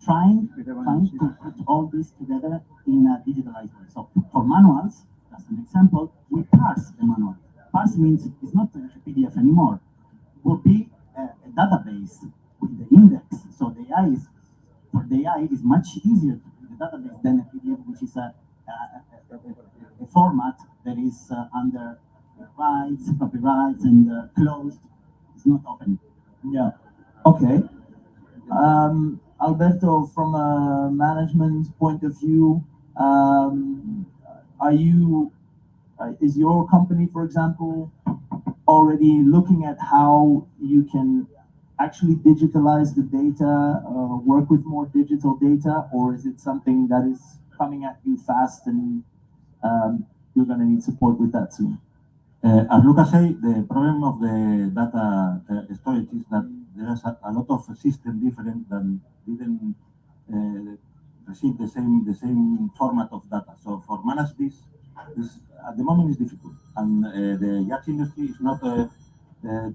trying to put all this together in a digitalized way. So for manuals, as an example, we parse the manual. Parse means it's not a PDF anymore. Would be database with the index. So the AI is for the AI is much easier to read the database than a PDF, which is a format that is under rights, copyrights, and closed. It's not open. Yeah. Okay. Alberto, from a management point of view, is your company, for example, already looking at how you can actually digitalize the data, work with more digital data, or is it something that is coming at you fast and you're going to need support with that soon? As Lucas said, the problem of the data storage is that there's a lot of systems different that didn't receive the same format of data. So for manage this at the moment is difficult, and the yacht industry is not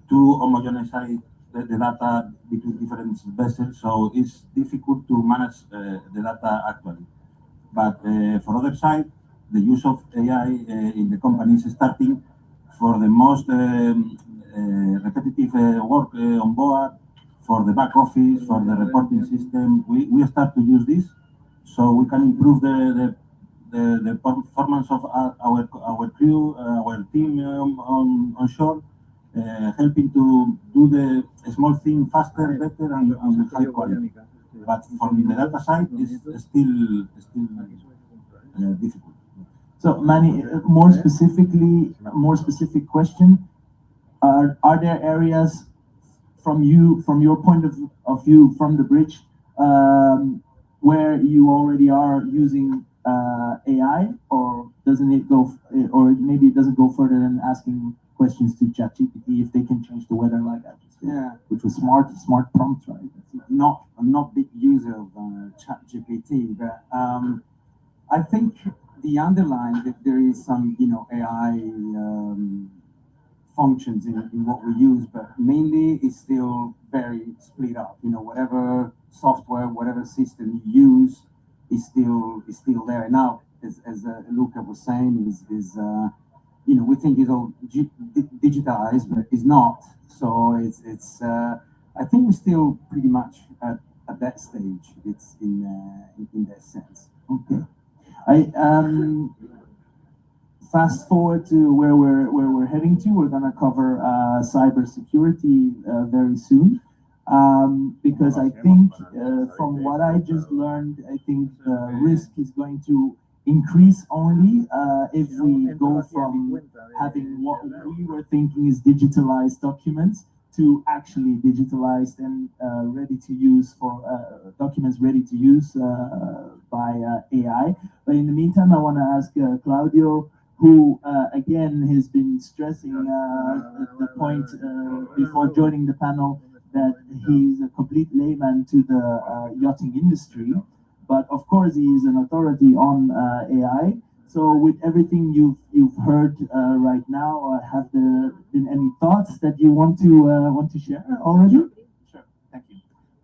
too homogeneous the data between different vessels, so it's difficult to manage the data actually. But for other side, the use of AI in the companies is starting for the most repetitive work on board, for the back office, for the reporting system. We start to use this, so we can improve the performance of our crew, our team on shore, helping to do the small thing faster, better, and with high quality. But from the data side, it's still difficult. So, Manny, more specific question: Are there areas from your point of view, from the bridge, where you already are using AI, or doesn't it go, or maybe it doesn't go further than asking questions to ChatGPT if they can change the weather like that? Yeah, which was smart prompts, right? I'm not big user of ChatGPT, but I think the underlying that there is some AI functions in what we use, but mainly it's still very split up. Whatever software, whatever system you use is still there. Now, as Luca was saying, is we think it's all digitized, but it's not. So it's I think we're still pretty much at that stage. It's in that sense. Okay. I fast forward to where we're heading to. We're gonna cover cybersecurity very soon, because I think from what I just learned, I think the risk is going to increase only if we go from having what we were thinking is digitalized documents to actually digitalized and ready to use for documents ready to use by AI. But in the meantime, I want to ask Claudio, who again has been stressing the point before joining the panel that he's a complete layman to the yachting industry, but of course he is an authority on AI. So with everything you've heard right now, have there been any thoughts that you want to share already? Sure, thank you.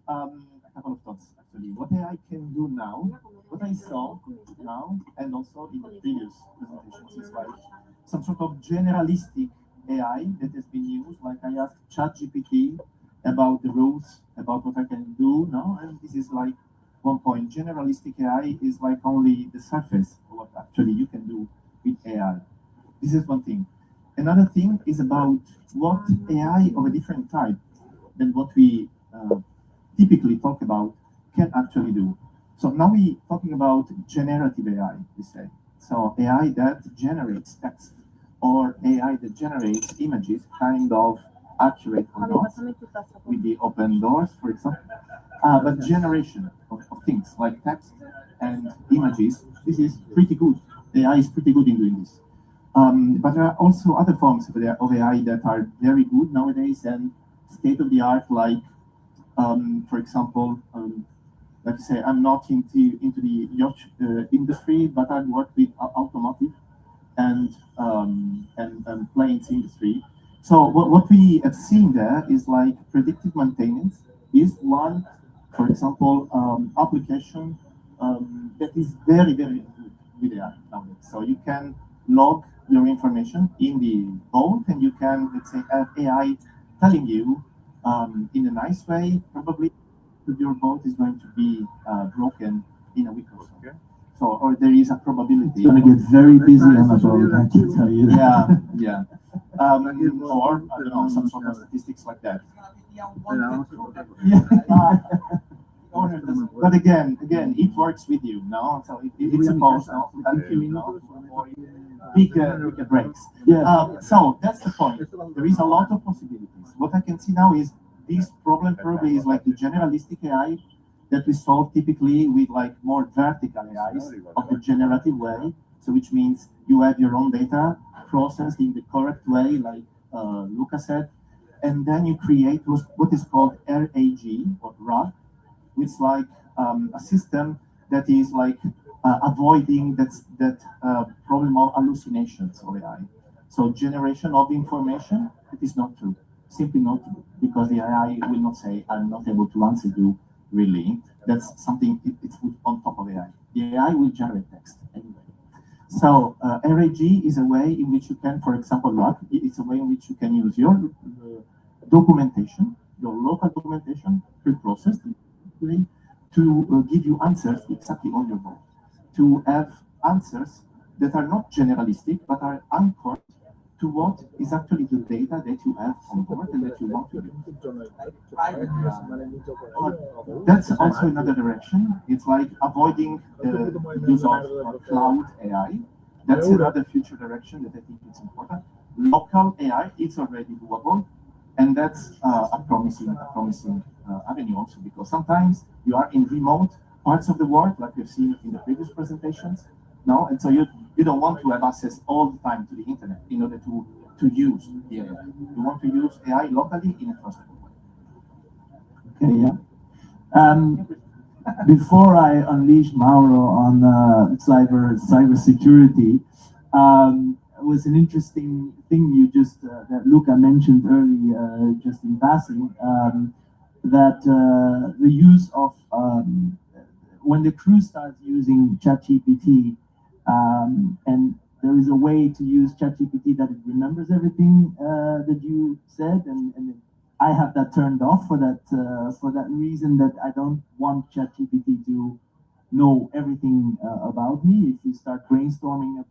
A couple of thoughts actually. What AI can do now, what I saw now, and also in the previous presentations, is like some sort of generalistic AI that has been used. Like I asked ChatGPT about the routes, about what I can do now, and this is like one point. Generalistic AI is like only the surface of what actually you can do with AI. This is one thing. Another thing is about what AI of a different type than what we typically talk about can actually do. So now we're talking about generative AI, we say. So AI that generates text or AI that generates images, kind of accurate or not, with the open doors, for example. But generation of things like text and images, this is pretty good. AI is pretty good in doing this. But there are also other forms of AI that are very good nowadays and state of the art, like, for example, like I say, I'm not into the yacht industry, but I work with automotive and planes industry. So what we have seen there is like predictive maintenance is one, for example, application that is very, very good with AI nowadays. So you can log your information in the boat, and you can, let's say, have AI telling you in a nice way, probably your boat is going to be broken in a week or so. So, or there is a probability. It's going to get very busy on the boat, I can tell you that. Yeah, yeah. Or, I don't know, some sort of statistics like that. But again, it works with you, no? So it's supposed to help you, to avoid bigger breaks. So that's the point. There is a lot of possibilities. What I can see now is this problem probably is like the generalistic AI that we solve typically with like more vertical AIs of the generative way. So which means you have your own data processed in the correct way, like Luca said, and then you create what is called RAG or RAG, which is like a system that is like avoiding that problem of hallucinations of AI. So generation of information, it is not true, simply not true, because the AI will not say, I'm not able to answer you, really. That's something it's put on top of AI. The AI will generate text anyway. So RAG is a way in which you can, for example, RAG, it's a way in which you can use your documentation, your local documentation, pre-processed, to give you answers exactly on your board, to have answers that are not generalistic, but are anchored to what is actually the data that you have on board and that you want to use. That's also another direction. It's like avoiding the use of cloud AI. That's another future direction that I think is important. Local AI is already doable, and that's a promising avenue also, because sometimes you are in remote parts of the world, like we've seen in the previous presentations, no, and so you don't want to have access all the time to the internet in order to use the AI. You want to use AI locally in a trustable way. Okay, yeah. Before I unleash Mauro on cybersecurity, it was an interesting thing you just that Luca mentioned early, just in passing, that the use of when the crew starts using ChatGPT, and there is a way to use ChatGPT that it remembers everything that you said, and I have that turned off for that reason, that I don't want ChatGPT to know everything about me. If you start brainstorming,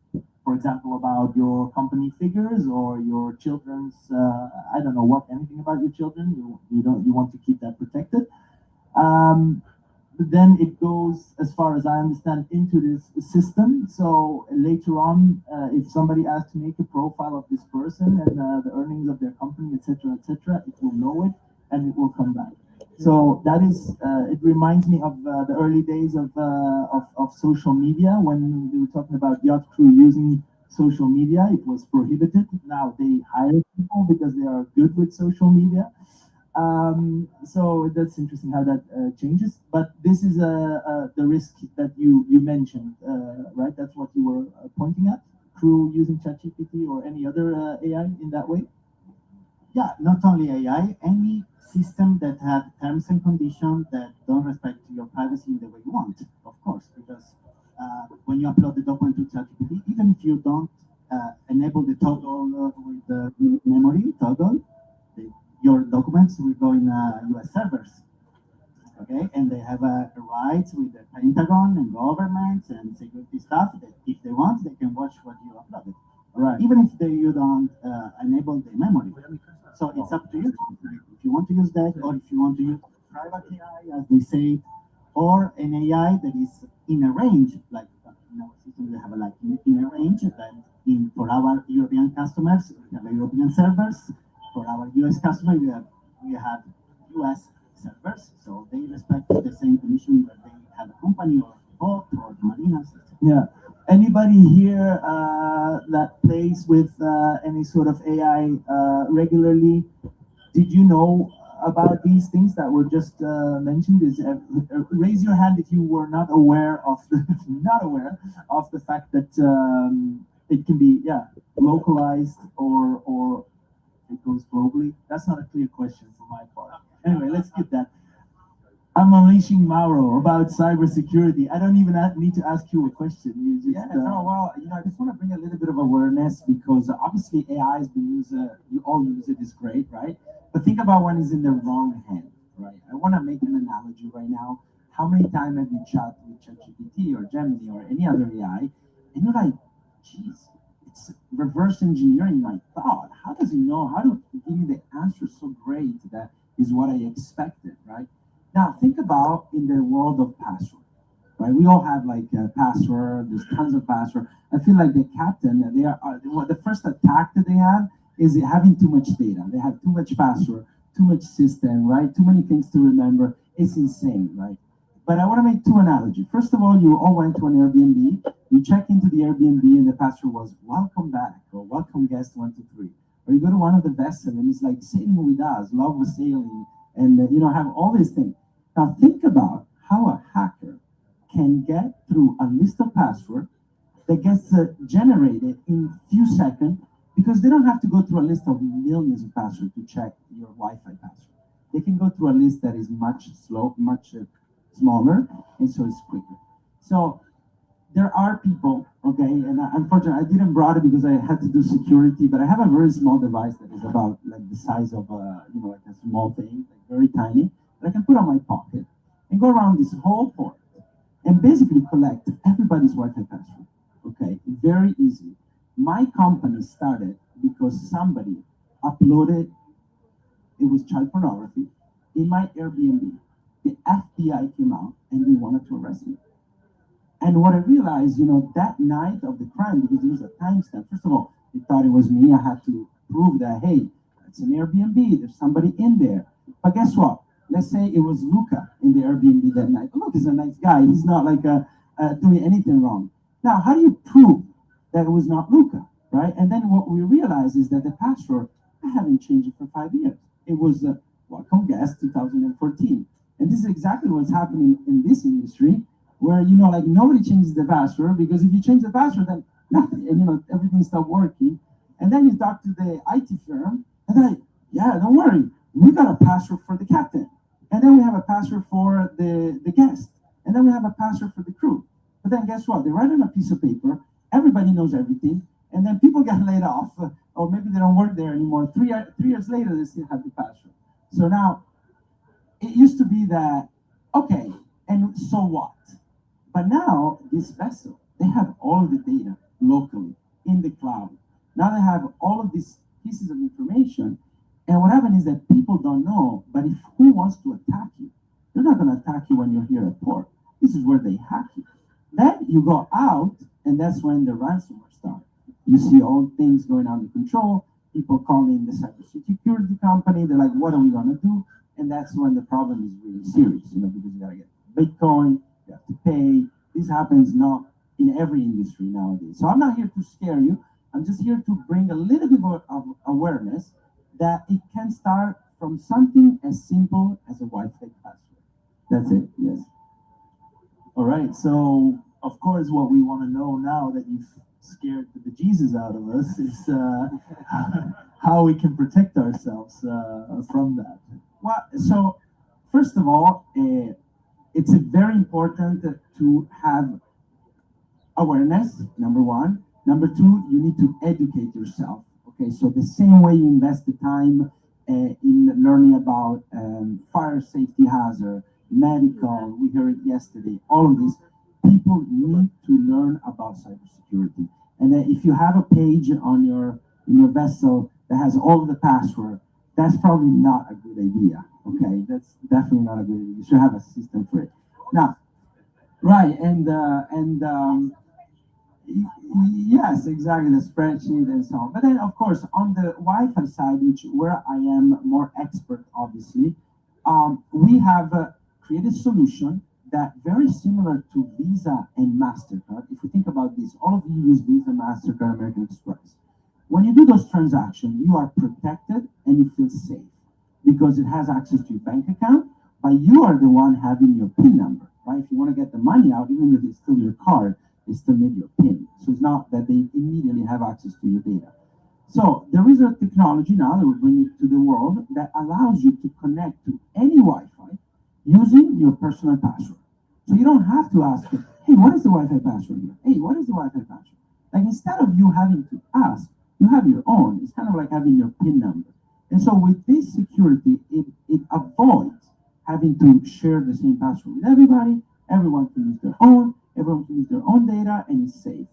for example, about your company figures or your children's, I don't know what, anything about your children, you want to keep that protected. Then it goes, as far as I understand, into this system. So later on, if somebody asks to make a profile of this person and the earnings of their company, etc., it will know it and it will come back. So that is, it reminds me of the early days of social media, when we were talking about yacht crew using social media. It was prohibited. Now they hire people because they are good with social media. So that's interesting how that changes. But this is the risk that you mentioned, right? That's what you were pointing at. Crew using ChatGPT or any other AI in that way. Yeah, not only AI, any system that have terms and conditions that don't respect your privacy in the way you want, of course, because when you upload the document to ChatGPT, even if you don't enable the toggle with the memory toggle, your documents will go in US servers, okay? And they have rights with the Pentagon and governments and security stuff that if they want, they can watch what you uploaded. Right. Even if you don't enable the memory. So it's up to you. If you want to use that, or if you want to use private AI, as they say, or an AI that is in a range, like in our system, we have like in a range that for our European customers, we have European servers. For our US customers, we have US servers. So they respect the same condition that they have a company or a boat or a marina system. Yeah. Anybody here that plays with any sort of AI regularly? Did you know about these things that were just mentioned? Raise your hand if you were not aware of the fact that it can be localized or it goes globally. That's not a clear question for my part. Anyway, let's skip that. I'm unleashing Mauro about cybersecurity. I don't even need to ask you a question. You just, I just want to bring a little bit of awareness, because obviously AI has been used, you all use it, is great, right? But think about when it's in the wrong hand, right? I want to make an analogy right now. How many times have you chat with ChatGPT or Gemini or any other AI, and you're like, geez, it's reverse engineering my thought. How does it know how to give me the answer so great that is what I expected, right? Now think about in the world of password, right? We all have like a password. There's tons of password. I feel like the captain. They are the first attack that they have is having too much data. They have too much password, too much system, right? Too many things to remember. It's insane, right? But I want to make two analogies. First of all, you all went to an Airbnb. You check into the Airbnb and the password was "Welcome back" or "Welcome guest 123." Or you go to one of the vessels and it's like "Sailing with us," "Love was sailing," and have all these things. Now think about how a hacker can get through a list of passwords that gets generated in few seconds because they don't have to go through a list of millions of passwords to check your Wi-Fi password. They can go through a list that is much smaller, and so it's quicker. So there are people, okay, and unfortunately I didn't brought it because I had to do security, but I have a very small device that is about like the size of like a small thing, like very tiny, that I can put on my pocket and go around this whole port and basically collect everybody's Wi-Fi password. Okay, very easy. My company started because somebody uploaded, it was child pornography, in my Airbnb. The FBI came out and they wanted to arrest me. And what I realized, that night of the crime, because there was a timestamp, first of all, they thought it was me. I had to prove that, hey, it's an Airbnb, there's somebody in there. But guess what? Let's say it was Luca in the Airbnb that night. Look, he's a nice guy. He's not like doing anything wrong. Now, how do you prove that it was not Luca, right? And then what we realize is that the password, I haven't changed it for 5 years. It was Welcome Guest 2014. And this is exactly what's happening in this industry, where, like nobody changes the password, because if you change the password, then nothing, and everything stops working. And then you talk to the IT firm, and they're like, yeah, don't worry, we got a password for the captain. And then we have a password for the guest. And then we have a password for the crew. But then guess what? They write on a piece of paper, everybody knows everything, and then people get laid off, or maybe they don't work there anymore. 3 years later, they still have the password. So now, it used to be that, okay, and so what? But now, this vessel, they have all of the data locally in the cloud. Now they have all of these pieces of information. And what happens is that people don't know, but if who wants to attack you? They're not going to attack you when you're here at port. This is where they hack you. Then you go out, and that's when the ransomware starts. You see all things going out of control, people calling the cybersecurity company. They're like, what are we going to do? And that's when the problem is really serious, because you got to get Bitcoin, you have to pay. This happens not in every industry nowadays. So I'm not here to scare you. I'm just here to bring a little bit of awareness that it can start from something as simple as a Wi-Fi password. That's it, yes. All right, so of course what we want to know now that you've scared the bejesus out of us is how we can protect ourselves from that. Well, so first of all, it's very important to have awareness, number one. Number two, you need to educate yourself. Okay, so the same way you invest the time in learning about fire safety hazard, medical, we heard it yesterday, all of this, people need to learn about cybersecurity. And then if you have a page on in your vessel that has all of the password, that's probably not a good idea. Okay, that's definitely not a good idea. You should have a system for it. Now, right, yes, exactly, the spreadsheet and so on. But then, of course, on the Wi-Fi side, where I am more expert, obviously, we have created a solution that very similar to Visa and MasterCard. If we think about this, all of you use Visa, MasterCard, American Express. When you do those transactions, you are protected and you feel safe because it has access to your bank account, but you are the one having your PIN number, right? If you want to get the money out, even if it's still your card, they still need your PIN. So it's not that they immediately have access to your data. So there is a technology now that we're bringing to the world that allows you to connect to any Wi-Fi using your personal password. So you don't have to ask, hey, what is the Wi-Fi password here? Hey, what is the Wi-Fi password? Like instead of you having to ask, you have your own. It's kind of like having your PIN number. And so with this security, it avoids having to share the same password with everybody. Everyone can use their own, everyone can use their own data, and it's safe.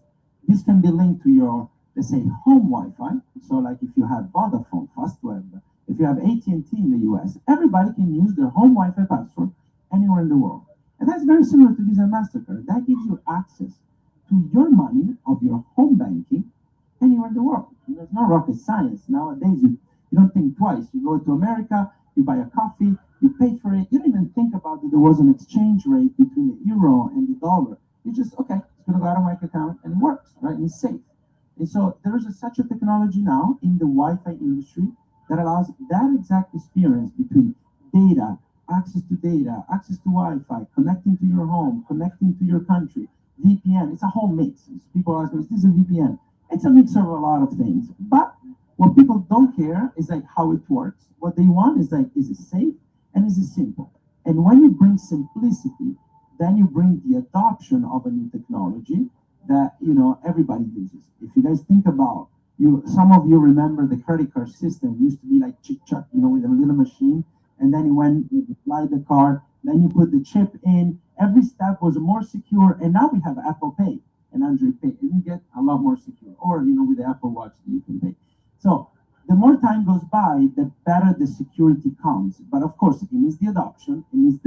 This can be linked to your, let's say, home Wi-Fi. So like if you have Vodafone, Fastweb, if you have AT&T in the US, everybody can use their home Wi-Fi password anywhere in the world. And that's very similar to Visa and MasterCard. That gives you access to your money of your home banking anywhere in the world. There's no rocket science. Nowadays, you don't think twice. You go to America, you buy a coffee, you pay for it. You don't even think about that there was an exchange rate between the euro and the dollar. You just, okay, it's going to go out of my account, and it works, right? And it's safe. And so there is such a technology now in the Wi-Fi industry that allows that exact experience between data, access to Wi-Fi, connecting to your home, connecting to your country, VPN. It's a whole mix. People ask me, is this a VPN? It's a mix of a lot of things. But what people don't care is like how it works. What they want is like, is it safe and is it simple? And when you bring simplicity, then you bring the adoption of a new technology that everybody uses. If you guys think about some of you remember the credit card system used to be like chick-chuck, with a little machine, and then when you slide the card, then you put the chip in. Every step was more secure, and now we have Apple Pay and Android Pay, and you get a lot more secure. Or with the Apple Watch, you can pay. So the more time goes by, the better the security comes. But of course, it needs the adoption. It needs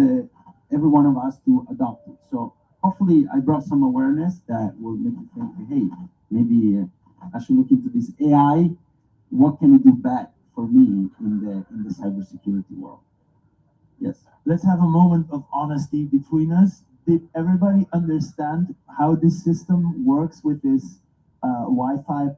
every one of us to adopt it. So hopefully, I brought some awareness that will make you think, hey, maybe I should look into this AI. What can it do bad for me in the cybersecurity world? Yes. Let's have a moment of honesty between us. Did everybody understand how this system works with this Wi-Fi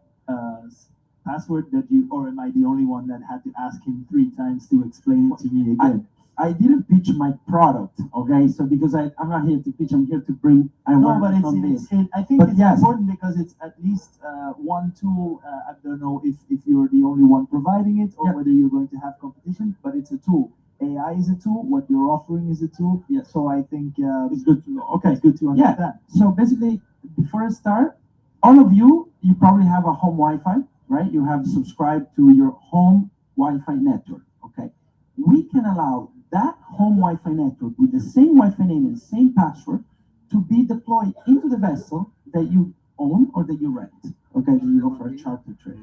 password or am I the only one that had to ask him 3 times to explain it to me again? I didn't pitch my product, okay? So because I'm not here to pitch, I'm here to bring. I think it's important because it's at least one tool. I don't know if you're the only one providing it or whether you're going to have competition, but it's a tool. AI is a tool. What you're offering is a tool. Yeah. So I think it's good to know. Okay, it's good to understand. Yeah. So basically, before I start, all of you probably have a home Wi-Fi, right? You have subscribed to your home Wi-Fi network. Okay. We can allow that home Wi-Fi network with the same Wi-Fi name and same password to be deployed into the vessel that you own or that you rent. Okay, you go for a charter trip.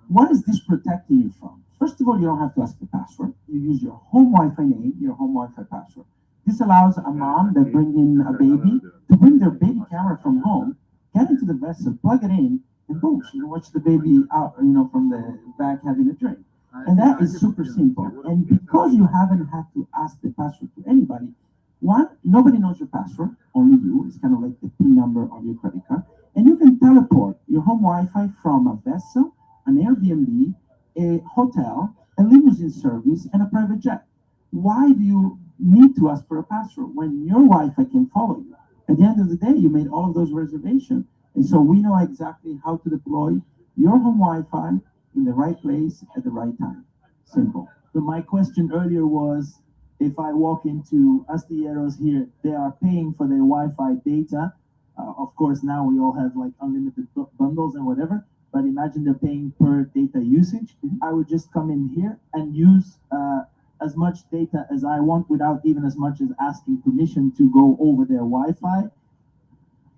What is this protecting you from? First of all, you don't have to ask the password. You use your home Wi-Fi name, your home Wi-Fi password. This allows a mom that bring in a baby to bring their baby camera from home, get into the vessel, plug it in, and boom, she can watch the baby out, from the back having a drink. And that is super simple. And because you haven't had to ask the password to anybody, one, nobody knows your password, only you. It's kind of like the PIN number of your credit card. And you can teleport your home Wi-Fi from a vessel, an Airbnb, a hotel, a limousine service, and a private jet. Why do you need to ask for a password when your Wi-Fi can follow you? At the end of the day, you made all of those reservations. And so we know exactly how to deploy your home Wi-Fi in the right place at the right time. Simple. So my question earlier was, if I walk into Astilleros here, they are paying for their Wi-Fi data. Of course, now we all have like unlimited bundles and whatever, but imagine they're paying per data usage. I would just come in here and use as much data as I want without even as much as asking permission to go over their Wi-Fi.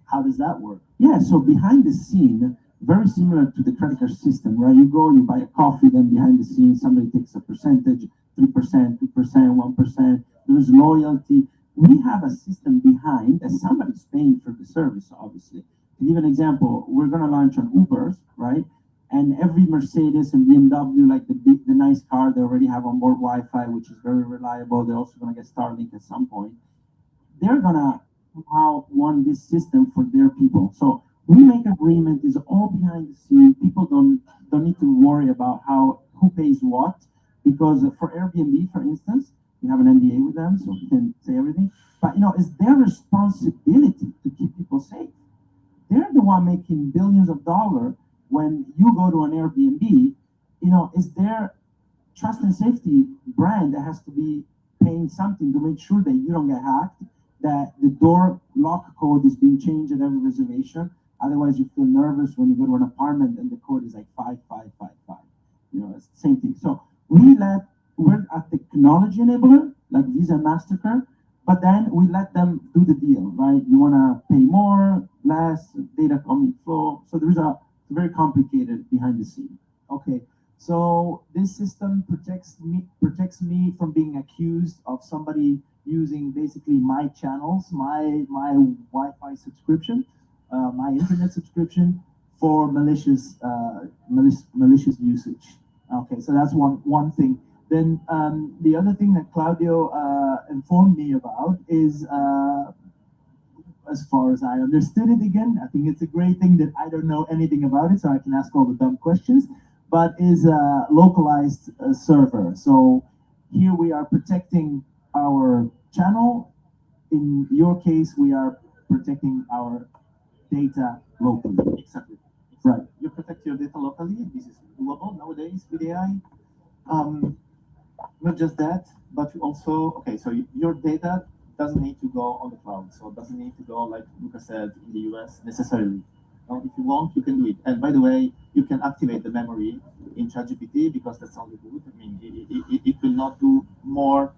How does that work? Yeah, so behind the scene, very similar to the credit card system, right? You go, you buy a coffee, then behind the scenes, somebody takes a percentage, 3%, 2%, 1%. There's loyalty. We have a system behind that somebody's paying for the service, obviously. To give an example, we're going to launch on Ubers, right? And every Mercedes and BMW, like the nice car, they already have onboard Wi-Fi, which is very reliable. They're also going to get Starlink at some point. They're going to somehow want this system for their people. So we make agreement, is all behind the scenes. People don't need to worry about who pays what, because for Airbnb, for instance, we have an NDA with them, so we can say everything. But it's their responsibility to keep people safe. They're the one making billions of dollars when you go to an Airbnb. It's their trust and safety brand that has to be paying something to make sure that you don't get hacked, that the door lock code is being changed at every reservation. Otherwise, you feel nervous when you go to an apartment and the code is like 5555. It's the same thing. So we're a technology enabler, like Visa, MasterCard, but then we let them do the deal, right? You want to pay more, less, data coming flow. So there's a very complicated behind the scene. Okay, so this system protects me from being accused of somebody using basically my channels, my Wi-Fi subscription, my internet subscription for malicious usage. Okay, so that's one thing. Then the other thing that Claudio informed me about is, as far as I understood it again, I think it's a great thing that I don't know anything about it, so I can ask all the dumb questions, but is a localized server. So here we are protecting our channel. In your case, we are protecting our data locally. Exactly. Right. You protect your data locally. This is doable nowadays with AI. Not just that, but also, okay, so your data doesn't need to go on the cloud. So it doesn't need to go, like Lucas said, in the US necessarily. If you want, you can do it. And by the way, you can activate the memory in ChatGPT because that's only good. I mean, it will not do more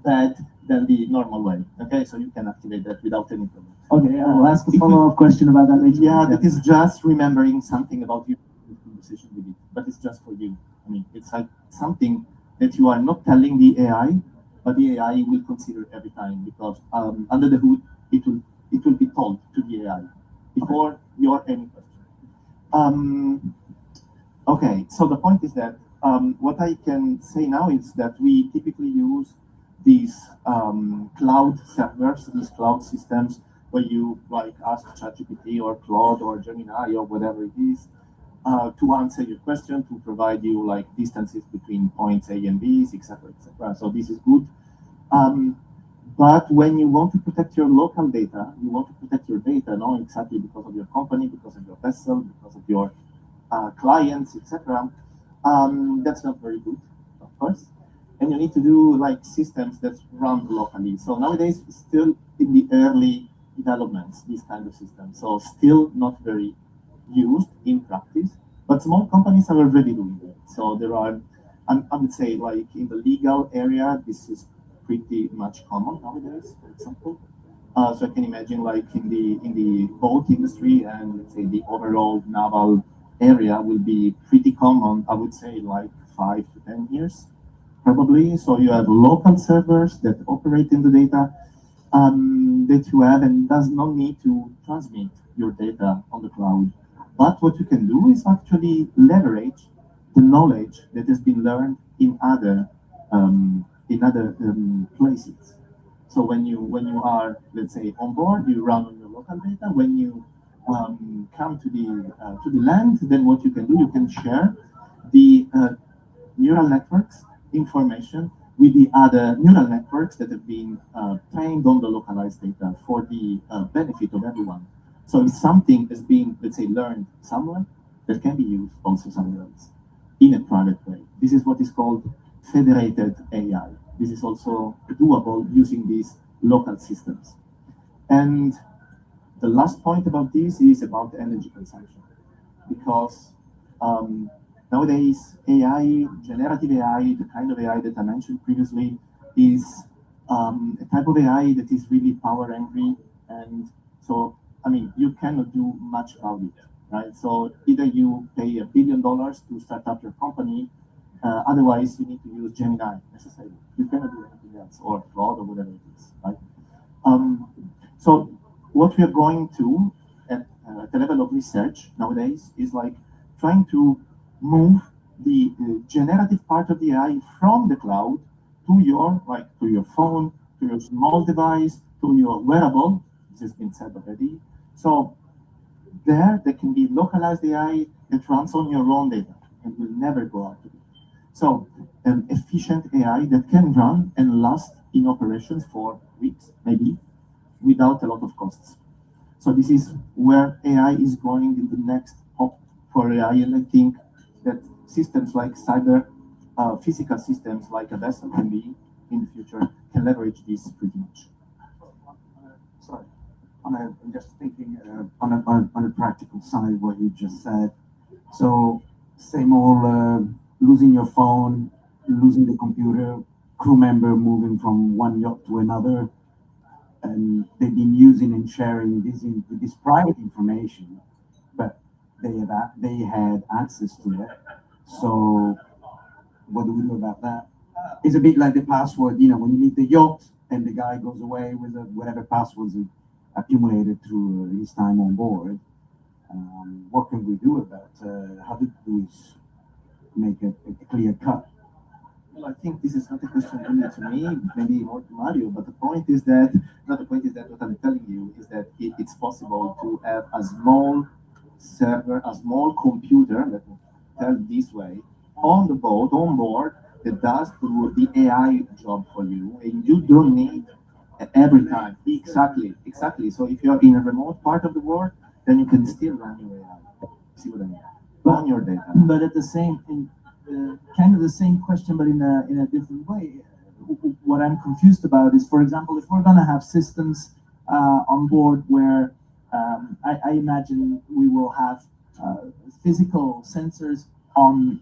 bad than the normal way. Okay, so you can activate that without any problem. Okay, I'll ask a follow-up question about that later. Yeah, that is just remembering something about your conversation with it, but it's just for you. I mean, it's like something that you are not telling the AI, but the AI will consider every time because under the hood, it will be told to the AI before your any question. Okay, so the point is that what I can say now is that we typically use these cloud servers, these cloud systems, where you like ask ChatGPT or Claude or Gemini or whatever it is to answer your question, to provide you like distances between points A and B, etc., etc. So this is good. But when you want to protect your local data, you want to protect your data, not exactly because of your company, because of your vessel, because of your clients, etc. That's not very good, of course. And you need to do like systems that run locally. So nowadays, it's still in the early developments, these kind of systems. So still not very used in practice, but small companies are already doing it. So there are, I would say, like in the legal area, this is pretty much common nowadays, for example. So I can imagine like in the boat industry and let's say the overall naval area will be pretty common, I would say like 5 to 10 years, probably. So you have local servers that operate in the data that you have and does not need to transmit your data on the cloud. But what you can do is actually leverage the knowledge that has been learned in other places. So when you are, let's say, on board, you run on your local data. When you come to the land, then what you can do, you can share the neural networks information with the other neural networks that have been trained on the localized data for the benefit of everyone. So if something is being, let's say, learned somewhere, that can be used also somewhere else in a private way. This is what is called federated AI. This is also doable using these local systems. And the last point about this is about energy consumption, because nowadays AI, generative AI, the kind of AI that I mentioned previously, is a type of AI that is really power hungry, and so I mean you cannot do much about it, right? So either you pay $1 billion to start up your company, otherwise you need to use Gemini necessarily. You cannot do anything else, or Claude or whatever it is, right? So what we are going to at the level of research nowadays is like trying to move the generative part of the AI from the cloud to your phone, to your small device, to your wearable. This has been said already. So there can be localized AI that runs on your own data and will never go out of it. So an efficient AI that can run and last in operations for weeks, maybe, without a lot of costs. So this is where AI is going in the next hop for AI, and I think that systems like cyber, physical systems like a vessel can be in the future, can leverage this pretty much. Sorry, I'm just thinking on a practical side what you just said. So same old losing your phone, losing the computer, crew member moving from one yacht to another, and they've been using and sharing this private information, but they had access to it. So what do we do about that? It's a bit like the password, when you leave the yacht and the guy goes away with whatever passwords he accumulated through his time on board. What can we do about how do we make a clear cut? Well, I think this is not a question only to me, maybe more to Mario, but the point is that, not the point is that what I'm telling you is that it's possible to have a small server, a small computer, let me tell it this way, on the boat, on board, that does the AI job for you, and you don't need every time. Exactly. So if you're in a remote part of the world, then you can still run your AI. See what I mean? On your data. But at the same, kind of the same question, but in a different way. What I'm confused about is, for example, if we're going to have systems on board where I imagine we will have physical sensors on.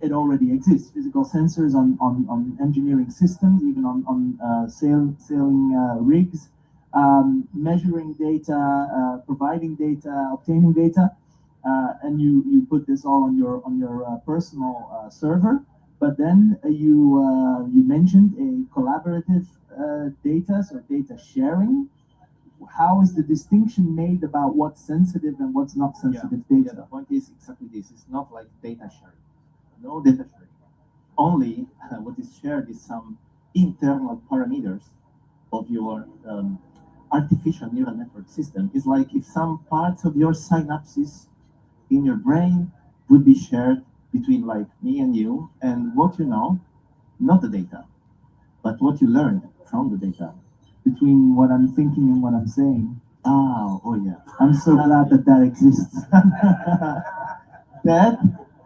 It already exists. Physical sensors on engineering systems, even on sailing rigs, measuring data, providing data, obtaining data, and you put this all on your personal server. But then you mentioned a collaborative data, so data sharing. How is the distinction made about what's sensitive and what's not sensitive data? Yeah, the point is exactly this. It's not like data sharing. No data sharing. Only what is shared is some internal parameters of your artificial neural network system. It's like if some parts of your synapses in your brain would be shared between like me and you, and what you know, not the data, but what you learned from the data. Between what I'm thinking and what I'm saying. Oh yeah. I'm so glad that exists. That,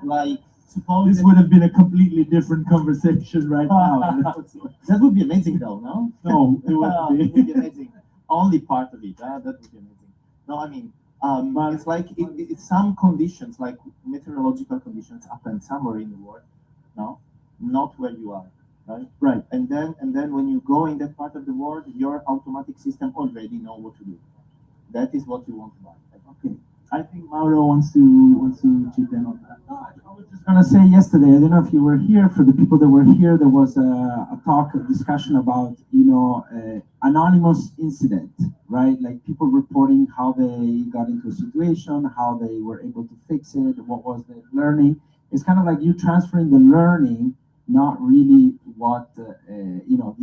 like, suppose this would have been a completely different conversation right now. That would be amazing, though, no? No, it would It would be amazing. Only part of it. That would be amazing. No, I mean, it's like it's some conditions, like meteorological conditions, happen somewhere in the world. No, not where you are. Right. And then when you go in that part of the world, your automatic system already know what to do. That is what you want to buy. Okay. I think Mauro wants to chip in on that. I was just gonna say yesterday, I don't know if you were here. For the people that were here, there was a discussion about anonymous incident, right? Like people reporting how they got into a situation, how they were able to fix it, what was the learning. It's kind of like you transferring the learning, not really what the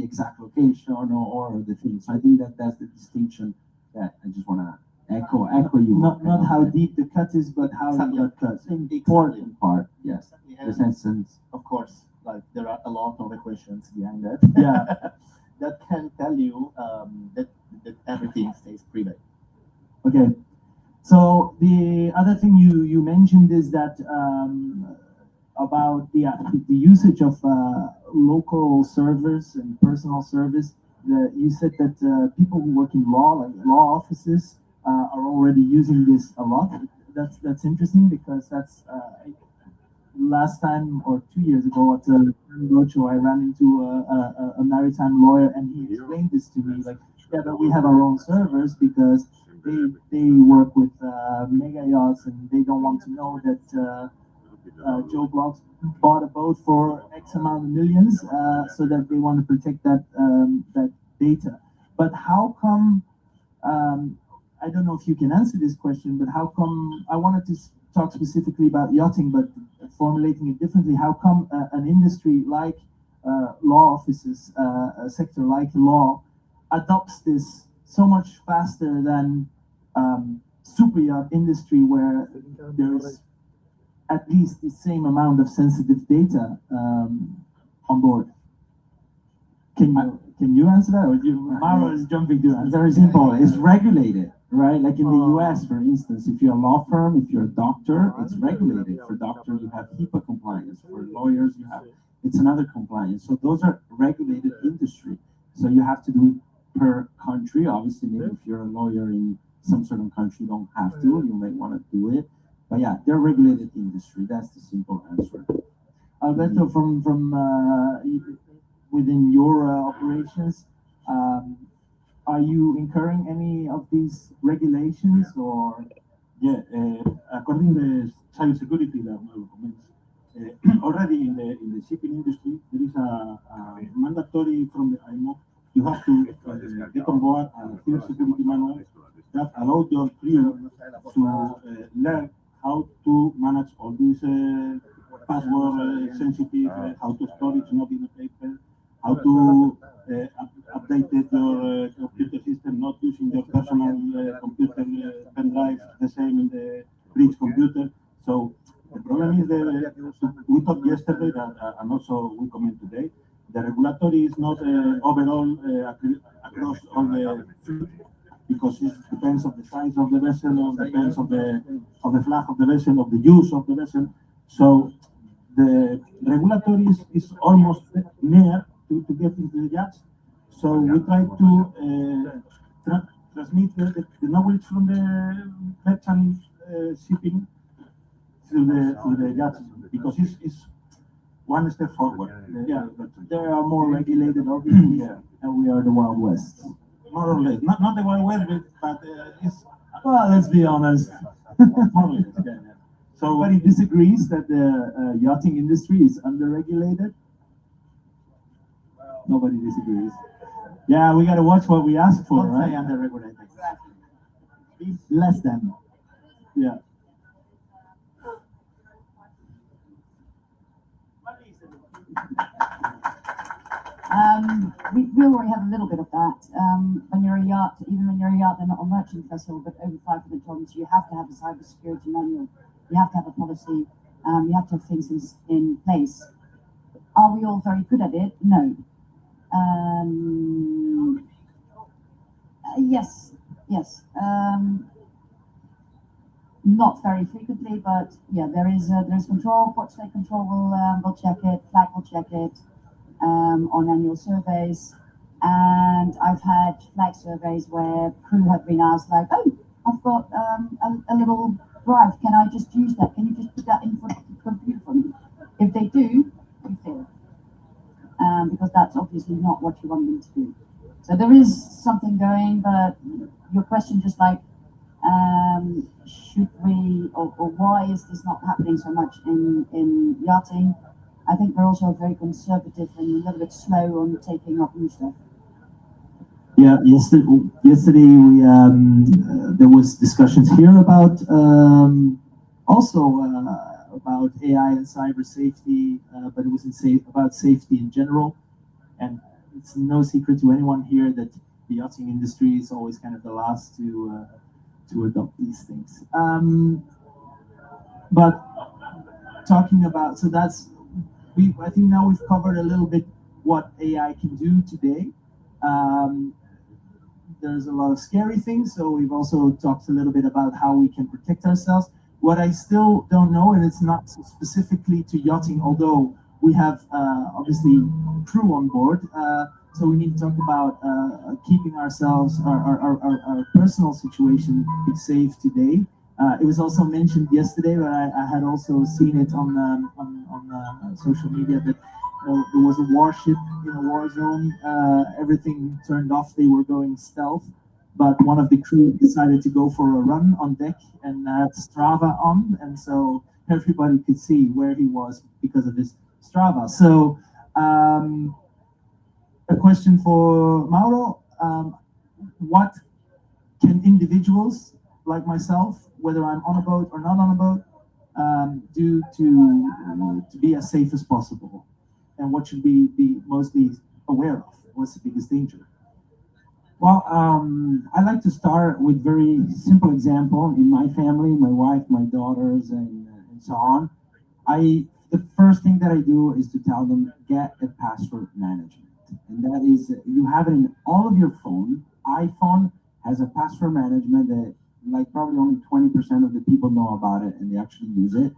exact location or the thing. So I think that's the distinction that I just want to echo you. Not how deep the cut is, but how you got cut. The important part, yes. The sense, of course, like there are a lot of equations behind that. Yeah. That can tell you that everything stays private. Okay. So the other thing you mentioned is that about the usage of local servers and personal service. You said that people who work in law, like law offices, are already using this a lot. That's interesting because that's last time or 2 years ago at the roadshow, I ran into a maritime lawyer and he explained this to me. Like, yeah, but we have our own servers because they work with mega yachts and they don't want to know that Joe Bloggs bought a boat for X amount of millions, so that they want to protect that data. But how come? I don't know if you can answer this question, but how come? I wanted to talk specifically about yachting, but formulating it differently. How come an industry like law offices, a sector like law, adopts this so much faster than super yacht industry, where there is at least the same amount of sensitive data on board? Can you answer that, or Mauro is jumping to answer? Very simple. It's regulated, right? Like in the U.S., for instance, if you're a law firm, if you're a doctor, it's regulated. For doctors, you have HIPAA compliance. For lawyers, it's another compliance. So those are regulated industry. So you have to do it per country. Obviously, maybe if you're a lawyer in some certain country, you don't have to. You may want to do it. But yeah, they're regulated industry. That's the simple answer. Alberto, from within your operations, are you incurring any of these regulations or? Yeah, according to the cybersecurity that Mauro comments, already in the shipping industry, there is a mandatory from the IMO. You have to get on board a cybersecurity manual that allows your crew to learn how to manage all these password sensitive, how to store it not in a paper, how to update your computer system, not using your personal computer pen drive, the same in the bridge computer. So the problem is that we talked yesterday that, and also we comment today, the regulatory is not overall across all the fleet, because it depends on the size of the vessel, it depends on the flag of the vessel, of the use of the vessel. So the regulatory is almost near to get into the yachts. So we try to transmit the knowledge from the merchant shipping to the yachts, because it's one step forward. Yeah, there are more regulated, obviously, and we are the Wild West. More or less, not the Wild West, but it's. Well, let's be honest. More or less, yeah. So, nobody disagrees that the yachting industry is underregulated. Nobody disagrees. Yeah, we got to watch what we ask for, right? Underregulated. Exactly. Less than. Yeah. We already have a little bit of that. When you're a yacht, even when you're a yacht, they're not a merchant vessel, but over 500 tons, you have to have a cybersecurity manual. You have to have a policy. You have to have things in place. Are we all very good at it? No. Yes. Not very frequently, but yeah, there is control. Port State Control will check it. Flag will check it on annual surveys, and I've had flag surveys where crew have been asked, like, "Oh, I've got a little drive. Can I just use that? Can you just put that in front of the computer for me?" If they do, you fail, because that's obviously not what you want them to do. So there is something going, but your question, just like, should we, or why is this not happening so much in yachting? I think we're also very conservative and a little bit slow on taking up new stuff. Yeah, yesterday we there was discussions here about also about AI and cyber safety, but it was about safety in general. And it's no secret to anyone here that the yachting industry is always kind of the last to adopt these things. But talking about, so that's, I think now we've covered a little bit what AI can do today. There's a lot of scary things, so we've also talked a little bit about how we can protect ourselves. What I still don't know, and it's not specifically to yachting, although we have obviously crew on board, so we need to talk about keeping ourselves, our personal situation safe today. It was also mentioned yesterday, but I had also seen it on social media that there was a warship in a war zone. Everything turned off. They were going stealth, but one of the crew decided to go for a run on deck and had Strava on, and so everybody could see where he was because of his Strava. So a question for Mauro: what can individuals like myself, whether I'm on a boat or not on a boat, do to be as safe as possible? And what should we be mostly aware of? What's the biggest danger? Well, I like to start with very simple example. In my family, my wife, my daughters, and so on, the first thing that I do is to tell them, get a password management. And that is, you have it in all of your phone. iPhone has a password management that, like, probably only 20% of the people know about it and they actually use it,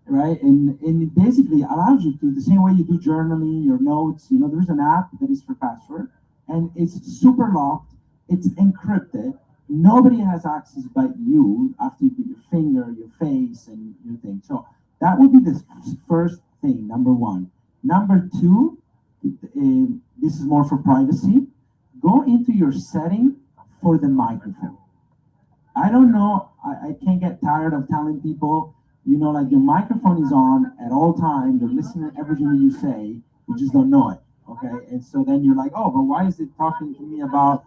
right? And it basically allows you to, the same way you do journaling, your notes, there's an app that is for password, and it's super locked, it's encrypted, nobody has access but you after you put your finger, your face, and your thing. So That would be the first thing, number one. Number two, this is more for privacy. Go into your setting for the microphone. I don't know, I can't get tired of telling people, like your microphone is on at all times, they're listening to everything that you say, you just don't know it. Okay, and so then you're like, oh, but why is it talking to me about,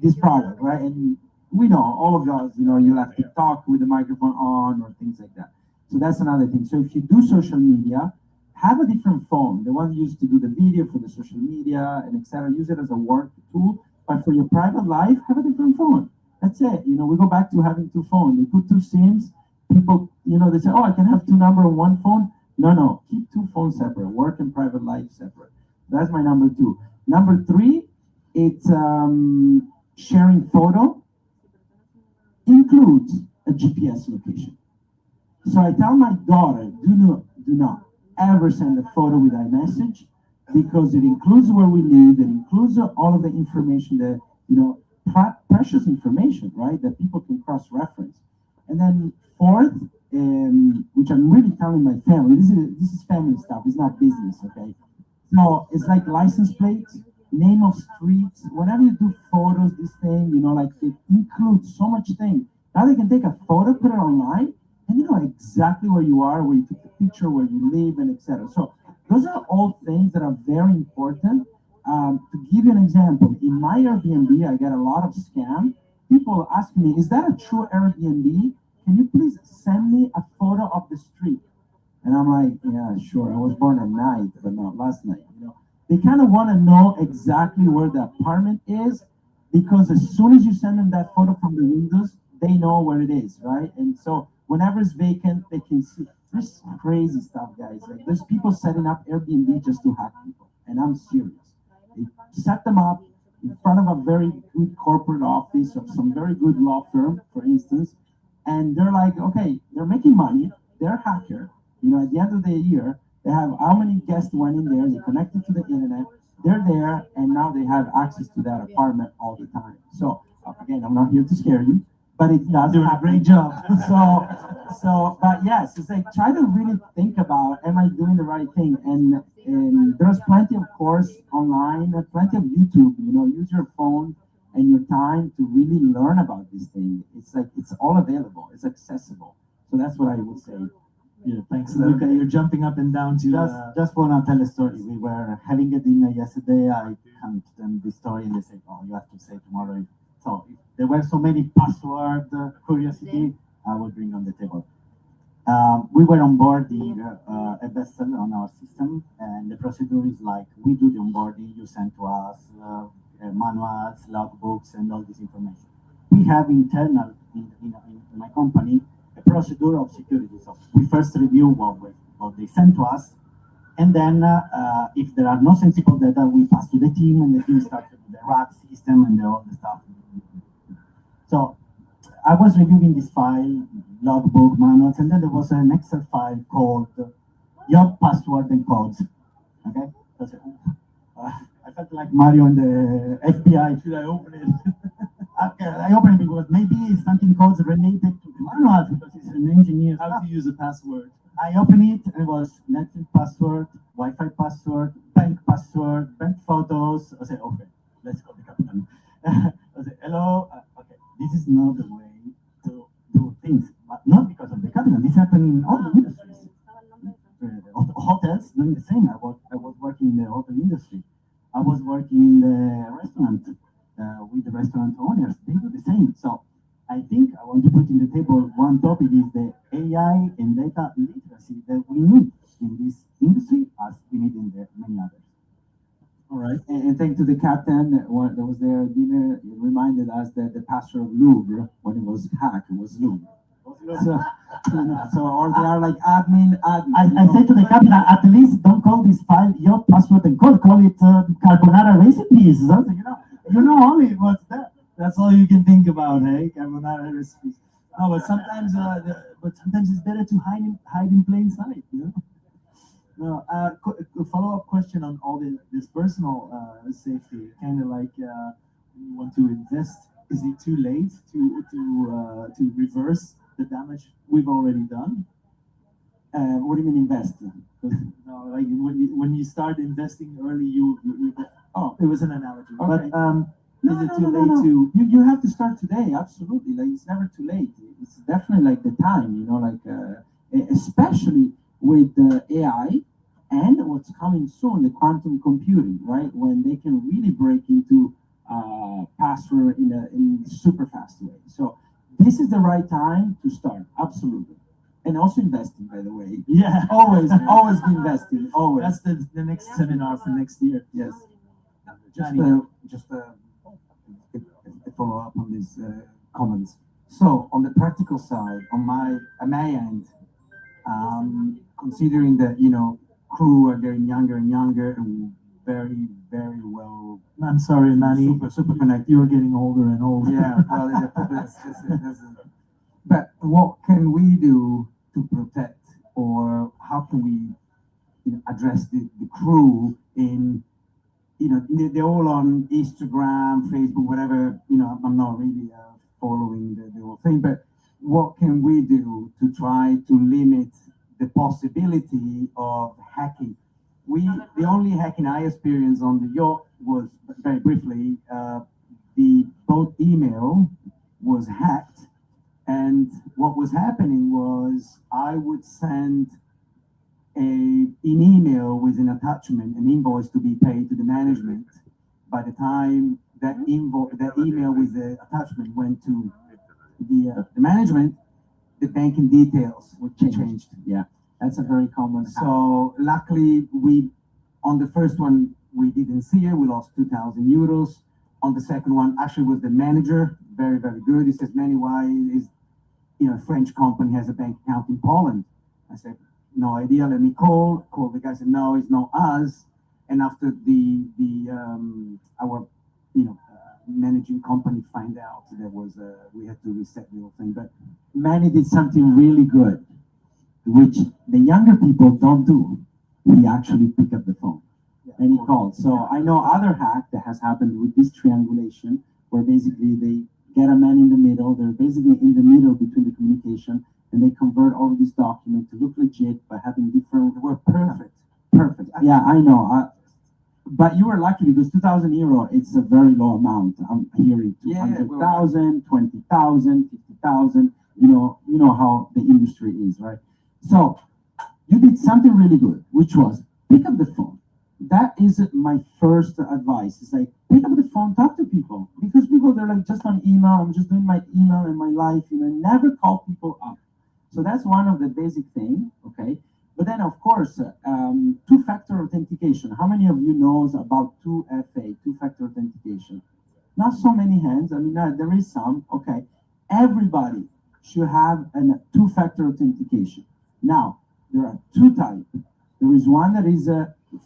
this product, right? And we know, all of us, you'll have to talk with the microphone on or things like that. So that's another thing. So if you do social media, have a different phone. The one used to do the video for the social media and etc. Use it as a work tool. But for your private life, have a different phone. That's it. We go back to having two phones. They put two SIMs. People, they say, oh, I can have two numbers on one phone. No. Keep two phones separate. Work and private life separate. That's my number two. Number three, it's sharing photo includes a GPS location. So I tell my daughter, do not ever send a photo with iMessage because it includes where we live, it includes all of the information that, precious information, right, that people can cross-reference. And then fourth, which I'm really telling my family, this is family stuff, it's not business, okay? So it's like license plates, name of streets, whenever you do photos, this thing, it includes so much thing. Now they can take a photo, put it online, and you know exactly where you are, where you took the picture, where you live, and etc. So those are all things that are very important. To give you an example, in my Airbnb, I get a lot of scam. People ask me, is that a true Airbnb? Can you please send me a photo of the street? And I'm like, yeah, sure. I was born at night, but not last night. They kind of want to know exactly where the apartment is, because as soon as you send them that photo from the windows, they know where it is, right? And so whenever it's vacant, they can see. There's crazy stuff, guys. Like there's people setting up Airbnb just to hack people, and I'm serious. They set them up in front of a very good corporate office of some very good law firm, for instance, and they're like, okay, they're making money. They're a hacker. At the end of the year, they have how many guests went in there. They connected to the internet. They're there, and now they have access to that apartment all the time. So again, I'm not here to scare you, but it does do a great job. But yes, it's like try to really think about, am I doing the right thing? And there's plenty of course online, plenty of YouTube. Use your phone and your time to really learn about this thing. It's like it's all available. It's accessible. So that's what I would say. Yeah, thanks. Luca, you're jumping up and down to... Just want to tell a story. We were having a dinner yesterday. I handed them the story and they said, oh, you have to say tomorrow. So if there were so many password curiosity, I will bring on the table. We were onboarding a vessel on our system, and the procedure is like, we do the onboarding, you send to us manuals, logbooks, and all this information. We have internal in my company a procedure of security. So we first review what they send to us, and then if there are no sensible data, we pass to the team, and the team starts with the RAG system and all the stuff. So I was reviewing this file, logbook, manuals, and then there was an Excel file called your password and codes. Okay, so I felt like Mario in the FBI. Should I open it? Okay, I opened it because maybe it's something codes related to the manuals, because it's an engineer. How to use a password. I opened it, and it was Netflix password, Wi-Fi password, bank photos. I said, okay, let's call the captain. I said, hello, okay, this is not the way to do things, but not because of the capital. This happened in all the industries. Hotels doing the same. I was working in the hotel industry. I was working in the restaurant with the restaurant owners. They do the same. So I think I want to put in the table one topic is the AI and data literacy that we need in this industry as we need in the many others. All right, and thank to the captain that was there at dinner. It reminded us that the pastor of Louvre, when it was hacked, it was Louvre. So or they are like admin. I said to the captain, at least don't call this file your password and code. Call it carbonara recipes. You know only what's that. That's all you can think about, hey? Carbonara recipes. Oh, but sometimes it's better to hide in plain sight, No, a follow-up question on all this personal safety, kind of like you want to invest. Is it too late to reverse the damage we've already done? What do you mean invest? No, like when you start investing early, Oh, it was an analogy. okay. But is it too late no. to? You have to start today. Absolutely. Like it's never too late. It's definitely like the time. Especially with the AI and what's coming soon, the quantum computing, right? When they can really break into password in super fast way. So this is the right time to start. Absolutely. And also investing, by the way. Yeah, always be investing. Always. That's the next seminar for next year. Yes. Johnny. Just a follow up on these comments. So on the practical side, on my end, considering that crew are getting younger and younger and very well. I'm sorry, Manny. Super connected. You're getting older and older. Yeah, well, but what can we do to protect, or how can we address the crew in they're all on Instagram, Facebook, whatever. I'm not really following the whole thing, but what can we do to try to limit the possibility of hacking? The only hacking I experienced on the yacht was very briefly. The boat email was hacked, and what was happening was I would send an email with an attachment, an invoice to be paid to the management. By the time that email with the attachment went to the management, the banking details were changed. Yeah, that's a very common. So luckily, on the first one we didn't see it. We lost 2,000 euros. On the second one, actually was the manager, very good. He says, "Manny, why is a French company has a bank account in Poland?" I said, "No idea. Let me call." The guy said, "No, it's not us." And after our managing company find out, there was we had to reset the whole thing. But Manny did something really good, which the younger people don't do. He actually picked up the phone and he called. So I know other hack that has happened with this triangulation, where basically they get a man in the middle. They're basically in the middle between the communication, and they convert all of this document to look legit by having different. We're perfect. Yeah, I know. But you were lucky because 2,000 euro, it's a very low amount. I'm hearing 200,000, 20,000, 50,000. You know how the industry is, right? So you did something really good, which was pick up the phone. That is my first advice. It's like, pick up the phone, talk to people. Because people, they're like, just on email, I'm just doing my email and my life, never call people up. So that's one of the basic things, okay? But then, of course, two-factor authentication. How many of you knows about 2FA, two-factor authentication? Not so many hands. I mean, there is some, okay. Everybody should have a two-factor authentication. Now, there are two types. There is one that is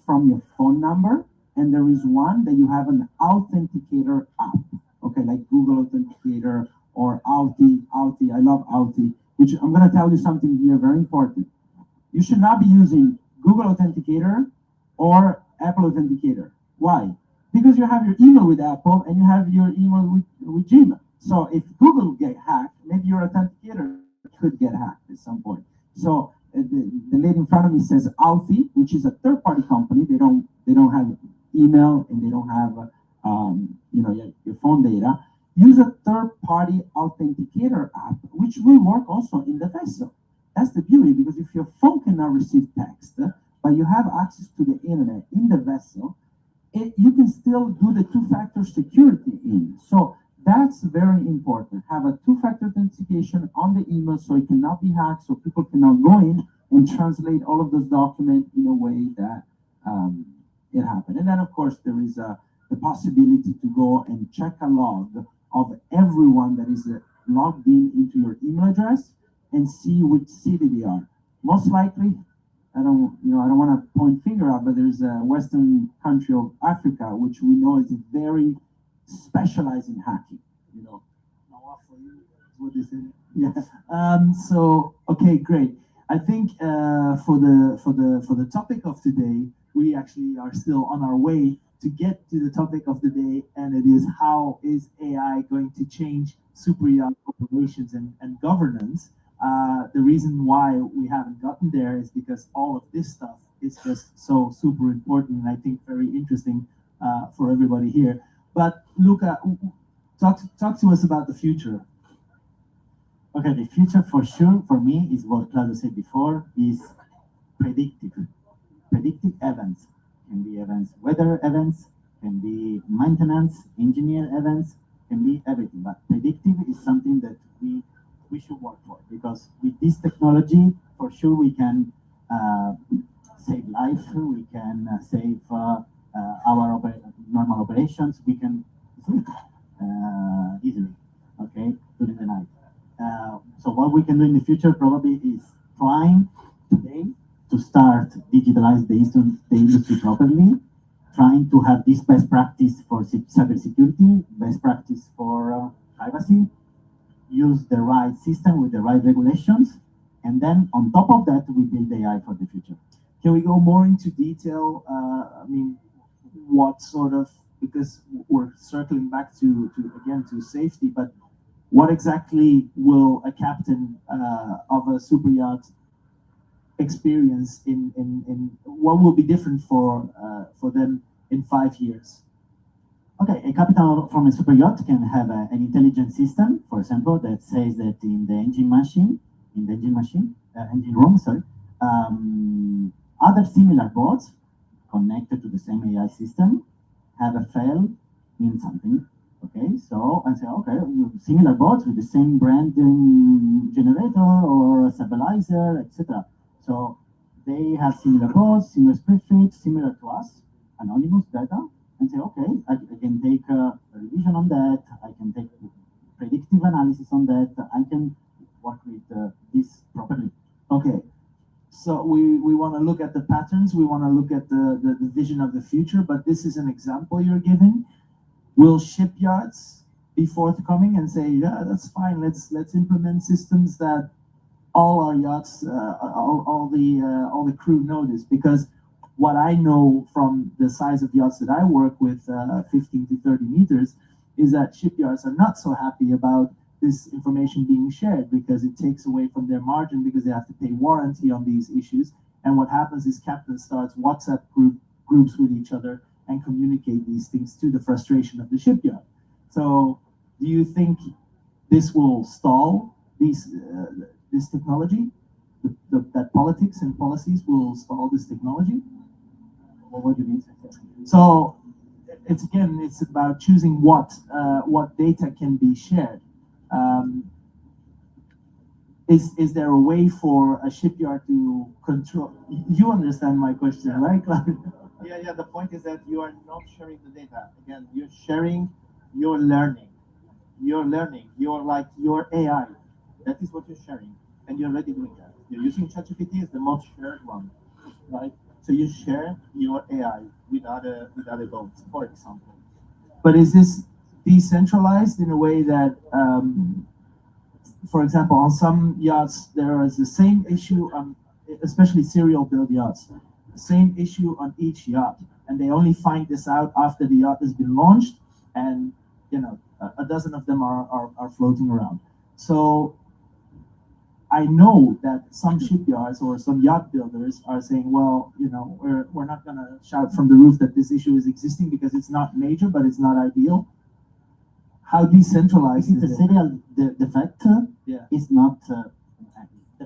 from your phone number, and there is one that you have an authenticator app, okay, like Google Authenticator or Authy. I love Authy, which I'm going to tell you something here very important. You should not be using Google Authenticator or Apple Authenticator. Why? Because you have your email with Apple and you have your email with Gmail. So if Google get hacked, maybe your authenticator could get hacked at some point. So the lady in front of me says Authy, which is a third-party company. They don't have email and they don't have your phone data. Use a third-party authenticator app, which will work also in the vessel. That's the beauty, because if your phone cannot receive text, but you have access to the internet in the vessel, you can still do the two-factor security in. So that's very important. Have a two-factor authentication on the email so it cannot be hacked, so people cannot go in and translate all of those documents in a way that it happened. And then, of course, there is the possibility to go and check a log of everyone that is logged into your email address and see which city they are. Most likely, I don't want to point finger out, but there's a Western country of Africa, which we know is very specialized in hacking. What is it? Yeah. So okay, great. I think for the topic of today, we actually are still on our way to get to the topic of the day, and it is how is AI going to change super yacht operations and governance. The reason why we haven't gotten there is because all of this stuff is just so super important and I think very interesting for everybody here. But Luca, talk to us about the future. Okay, the future for sure for me is what Claudio said before, is predictive events. Can be events, weather events, can be maintenance, engineer events, can be everything. But predictive is something that we should work for, because with this technology, for sure we can save life, we can save our normal operations, we can sleep easily, okay, during the night. So what we can do in the future probably is trying today to start digitalize the industry properly, trying to have this best practice for cybersecurity, best practice for privacy, use the right system with the right regulations, and then on top of that, we build AI for the future. Can we go more into detail? I mean, what sort of, because we're circling back to safety, but what exactly will a captain of a super yacht experience in what will be different for them in 5 years? Okay, a captain from a super yacht can have an intelligent system, for example, that says that in the engine room, other similar boats connected to the same AI system have a fail in something. Okay, so and say, okay, similar boats with the same brand generator or stabilizer, etc. So they have similar boats, similar prefix, similar to us, anonymous data, and say, okay, I can take a revision on that, I can take predictive analysis on that, I can work with this properly. Okay, so we want to look at the patterns, we want to look at the vision of the future, but this is an example you're giving. Will shipyards be forthcoming and say, yeah, that's fine, let's implement systems that all our yachts, all the crew know this? Because what I know from the size of yachts that I work with, 15 to 30 meters, is that shipyards are not so happy about this information being shared, because it takes away from their margin, because they have to pay warranty on these issues. And what happens is captains starts WhatsApp groups with each other and communicate these things to the frustration of the shipyard. So do you think this will stall this technology? That politics and policies will stall this technology? Or what do you mean? So it's about choosing what data can be shared. Is there a way for a shipyard to control? You understand my question, right, Claudia? Yeah. The point is that you are not sharing the data. Again, you're sharing your learning. You're learning. You're like your AI. That is what you're sharing, and you're already doing that. You're using ChatGPT as the most shared one, right? So you share your AI with other boats, for example. But is this decentralized in a way that, for example, on some yachts there is the same issue on, especially serial build yachts, the same issue on each yacht, and they only find this out after the yacht has been launched, and a dozen of them are floating around. So I know that some shipyards or some yacht builders are saying, well, we're not going to shout from the roof that this issue is existing because it's not major, but it's not ideal. How decentralized is the it? serial defect Yeah. is not.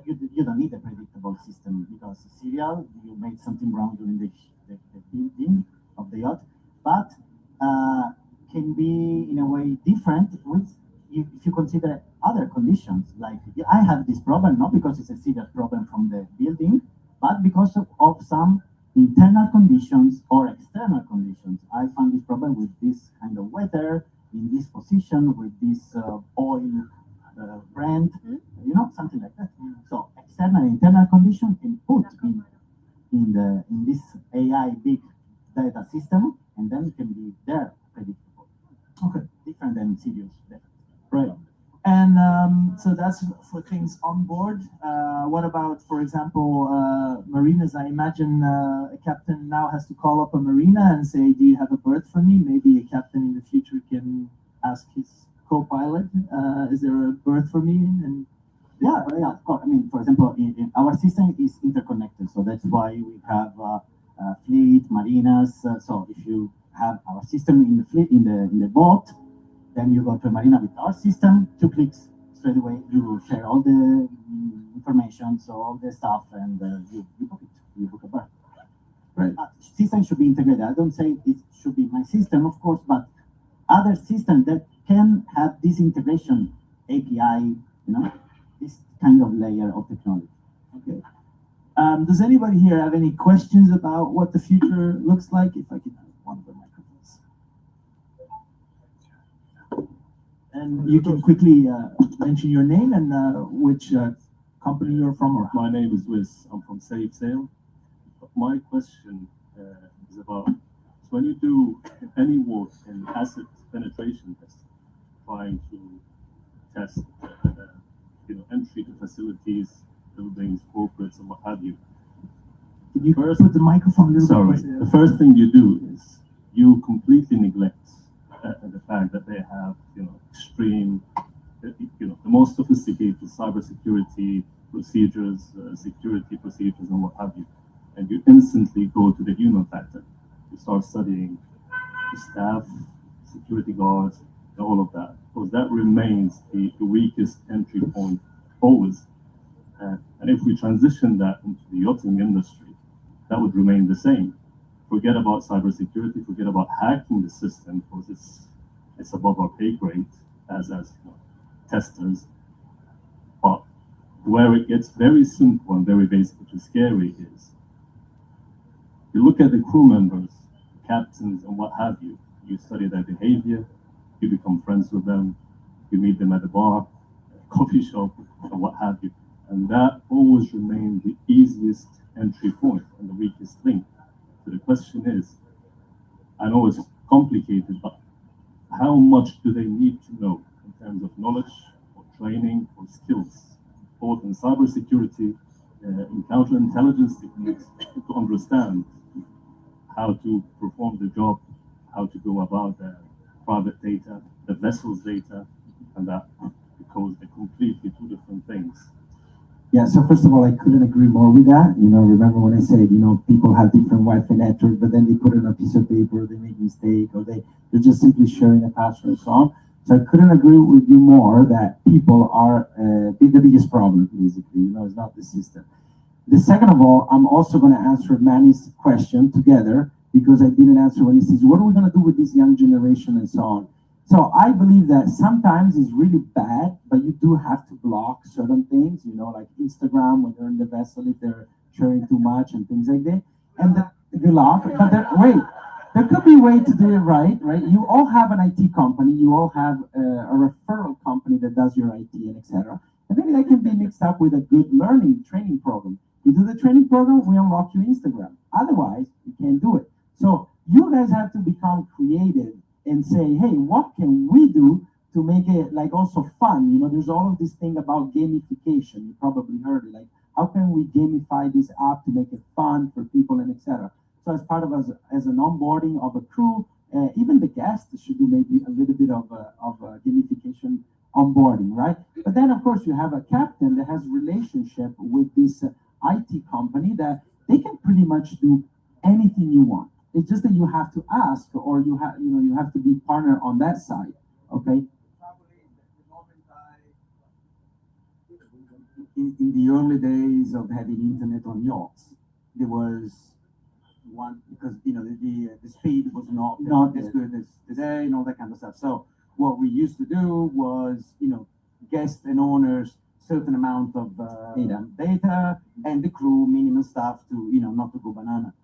You don't need a predictable system, because serial, you made something wrong during the building of the yacht, but can be in a way different if you consider other conditions. Like, I have this problem not because it's a serious problem from the building, but because of some internal conditions or external conditions. I found this problem with this kind of weather, in this position, with this oil brand, something like that. So external and internal condition can put in this AI big data system, and then can be there predictable. Okay, different than serious data. Right. And so that's for things on board. What about, for example, marinas? I imagine a captain now has to call up a marina and say, do you have a berth for me? Maybe a captain in the future can ask his co-pilot, is there a berth for me? And Yeah, of course. I mean, for example, our system is interconnected, so that's why we have fleet, marinas. So if you have our system in the fleet, in the boat, then you go to a marina with our system, 2 clicks straight away. You will share all the information, so all the stuff, and you book it. You book a berth. Right. System should be integrated. I don't say it should be my system, of course, but other systems that can have this integration API, this kind of layer of technology. Okay. Does anybody here have any questions about what the future looks like? If I could have one of the microphones. And you can quickly mention your name and which company you're from. Or my name is Wiz. I'm from Safe Sail. But my question is about when you do any work in asset penetration testing, trying to test entry to facilities, buildings, corporates, and what have you. Can you put the microphone a little bit closer? The first thing you do is you completely neglect the fact that they have, extreme, the most sophisticated cybersecurity procedures, security procedures, and what have you. And you instantly go to the human factor. You start studying the staff, security guards, and all of that, because that remains the weakest entry point always. And if we transition that into the yachting industry, that would remain the same. Forget about cybersecurity, forget about hacking the system, because it's above our pay grade as testers. But where it gets very simple and very basic, which is scary, is you look at the crew members, captains, and what have you. You study their behavior, you become friends with them, you meet them at the bar, coffee shop, and what have you. And that always remains the easiest entry point and the weakest link. So the question is, I know it's complicated, but how much do they need to know in terms of knowledge or training or skills, both in cybersecurity, in counterintelligence techniques, to understand how to perform the job, how to go about the private data, the vessel's data, and that, because they're completely two different things. Yeah, so first of all, I couldn't agree more with that. Remember when I said, people have different Wi-Fi network, but then they put it on a piece of paper, they make a mistake, or they're just simply sharing a password and so on. So I couldn't agree with you more that people are the biggest problem, basically. It's not the system. The second of all, I'm also going to answer Manny's question together, because I didn't answer when he says, what are we going to do with this young generation and so on? So I believe that sometimes it's really bad, but you do have to block certain things, like Instagram when they're in the vessel, if they're sharing too much and things like that. And you block, but there could be a way to do it right? You all have an IT company, you all have a referral company that does your IT and etc. And maybe that can be mixed up with a good learning training program. You do the training program, we unlock your Instagram. Otherwise, you can't do it. So you guys have to become creative and say, hey, what can we do to make it also fun? There's all of this thing about gamification. You probably heard it. How can we gamify this app to make it fun for people and etc. So as part of as an onboarding of a crew, even the guests should do maybe a little bit of a gamification onboarding, right? But then of course you have a captain that has relationship with this IT company that they can pretty much do anything you want. It's just that you have to ask, or you have to be partner on that side. Okay. In the early days of having internet on yachts, there was one because the speed was not as good as today and all that kind of stuff. So what we used to do was guests and owners certain amount of data and the crew minimum stuff to not to go banana.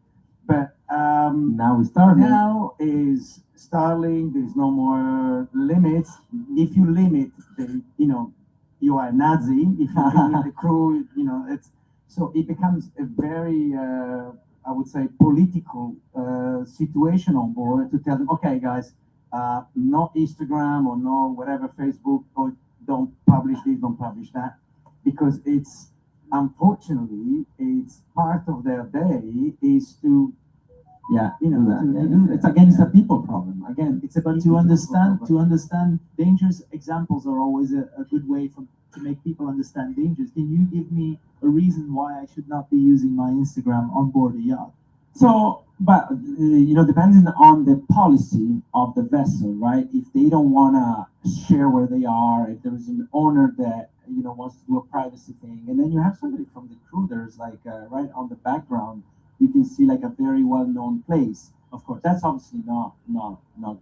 But now is Starlink. Now is Starlink. There's no more limits. If you limit you are a Nazi. If you limit the crew, it's so it becomes a very I would say political situation on board to tell them, okay, guys, no Instagram or no whatever Facebook, or don't publish this, don't publish that, because it's. Unfortunately, it's part of their day is to, it's against a people problem. Again, it's about to understand dangerous examples are always a good way to make people understand dangers. Can you give me a reason why I should not be using my Instagram on board a yacht? So, but depending on the policy of the vessel, right? If they don't want to share where they are, if there is an owner that wants to do a privacy thing, and then you have somebody from the crew, there's like right on the background, you can see like a very well-known place. Of course, that's obviously not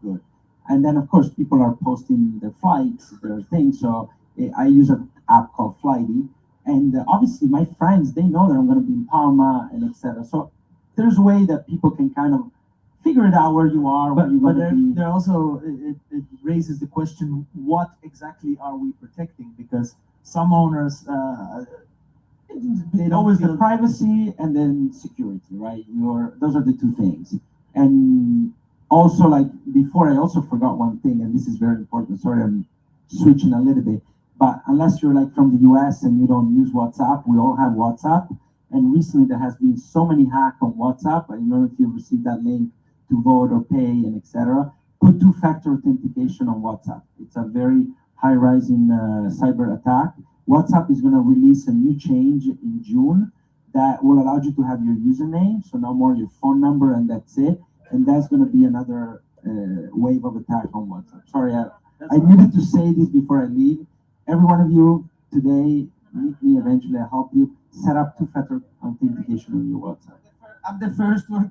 good. And then of course people are posting their flights, their things. So I use an app called Flighty, and obviously my friends, they know that I'm going to be in Palma and etc. So there's a way that people can kind of figure it out where you are. But there also it raises the question: what exactly are we protecting? Because some owners they always the privacy and then security, right? Those are the two things. And also, like before, I also forgot one thing, and this is very important. Sorry, I'm switching a little bit. But unless you're like from the US and you don't use WhatsApp, we all have WhatsApp. And recently there has been so many hacks on WhatsApp. I don't know if you've received that link to vote or pay and etc. Put two-factor authentication on WhatsApp. It's a very high-rising cyber attack. WhatsApp is going to release a new change in June that will allow you to have your username, so no more your phone number, and that's it. And that's going to be another wave of attack on WhatsApp. Sorry, I needed to say this before I leave. Every one of you today, meet me eventually. I'll help you set up two-factor authentication on your WhatsApp. I'm the first one.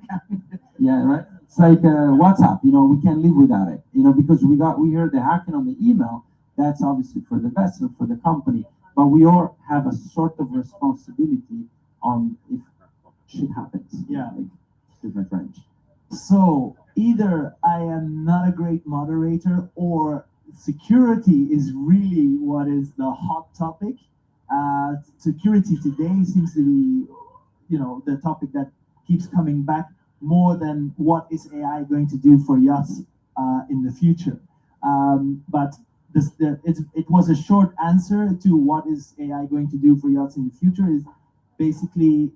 Yeah, right. It's like WhatsApp. We can't live without it. Because we heard the hacking on the email. That's obviously for the vessel, for the company, but we all have a sort of responsibility on if shit happens. Yeah. With my French. So either I am not a great moderator, or security is really what is the hot topic. Security today seems to be, the topic that keeps coming back more than what is AI going to do for yachts in the future. But it was a short answer to what is AI going to do for yachts in the future is basically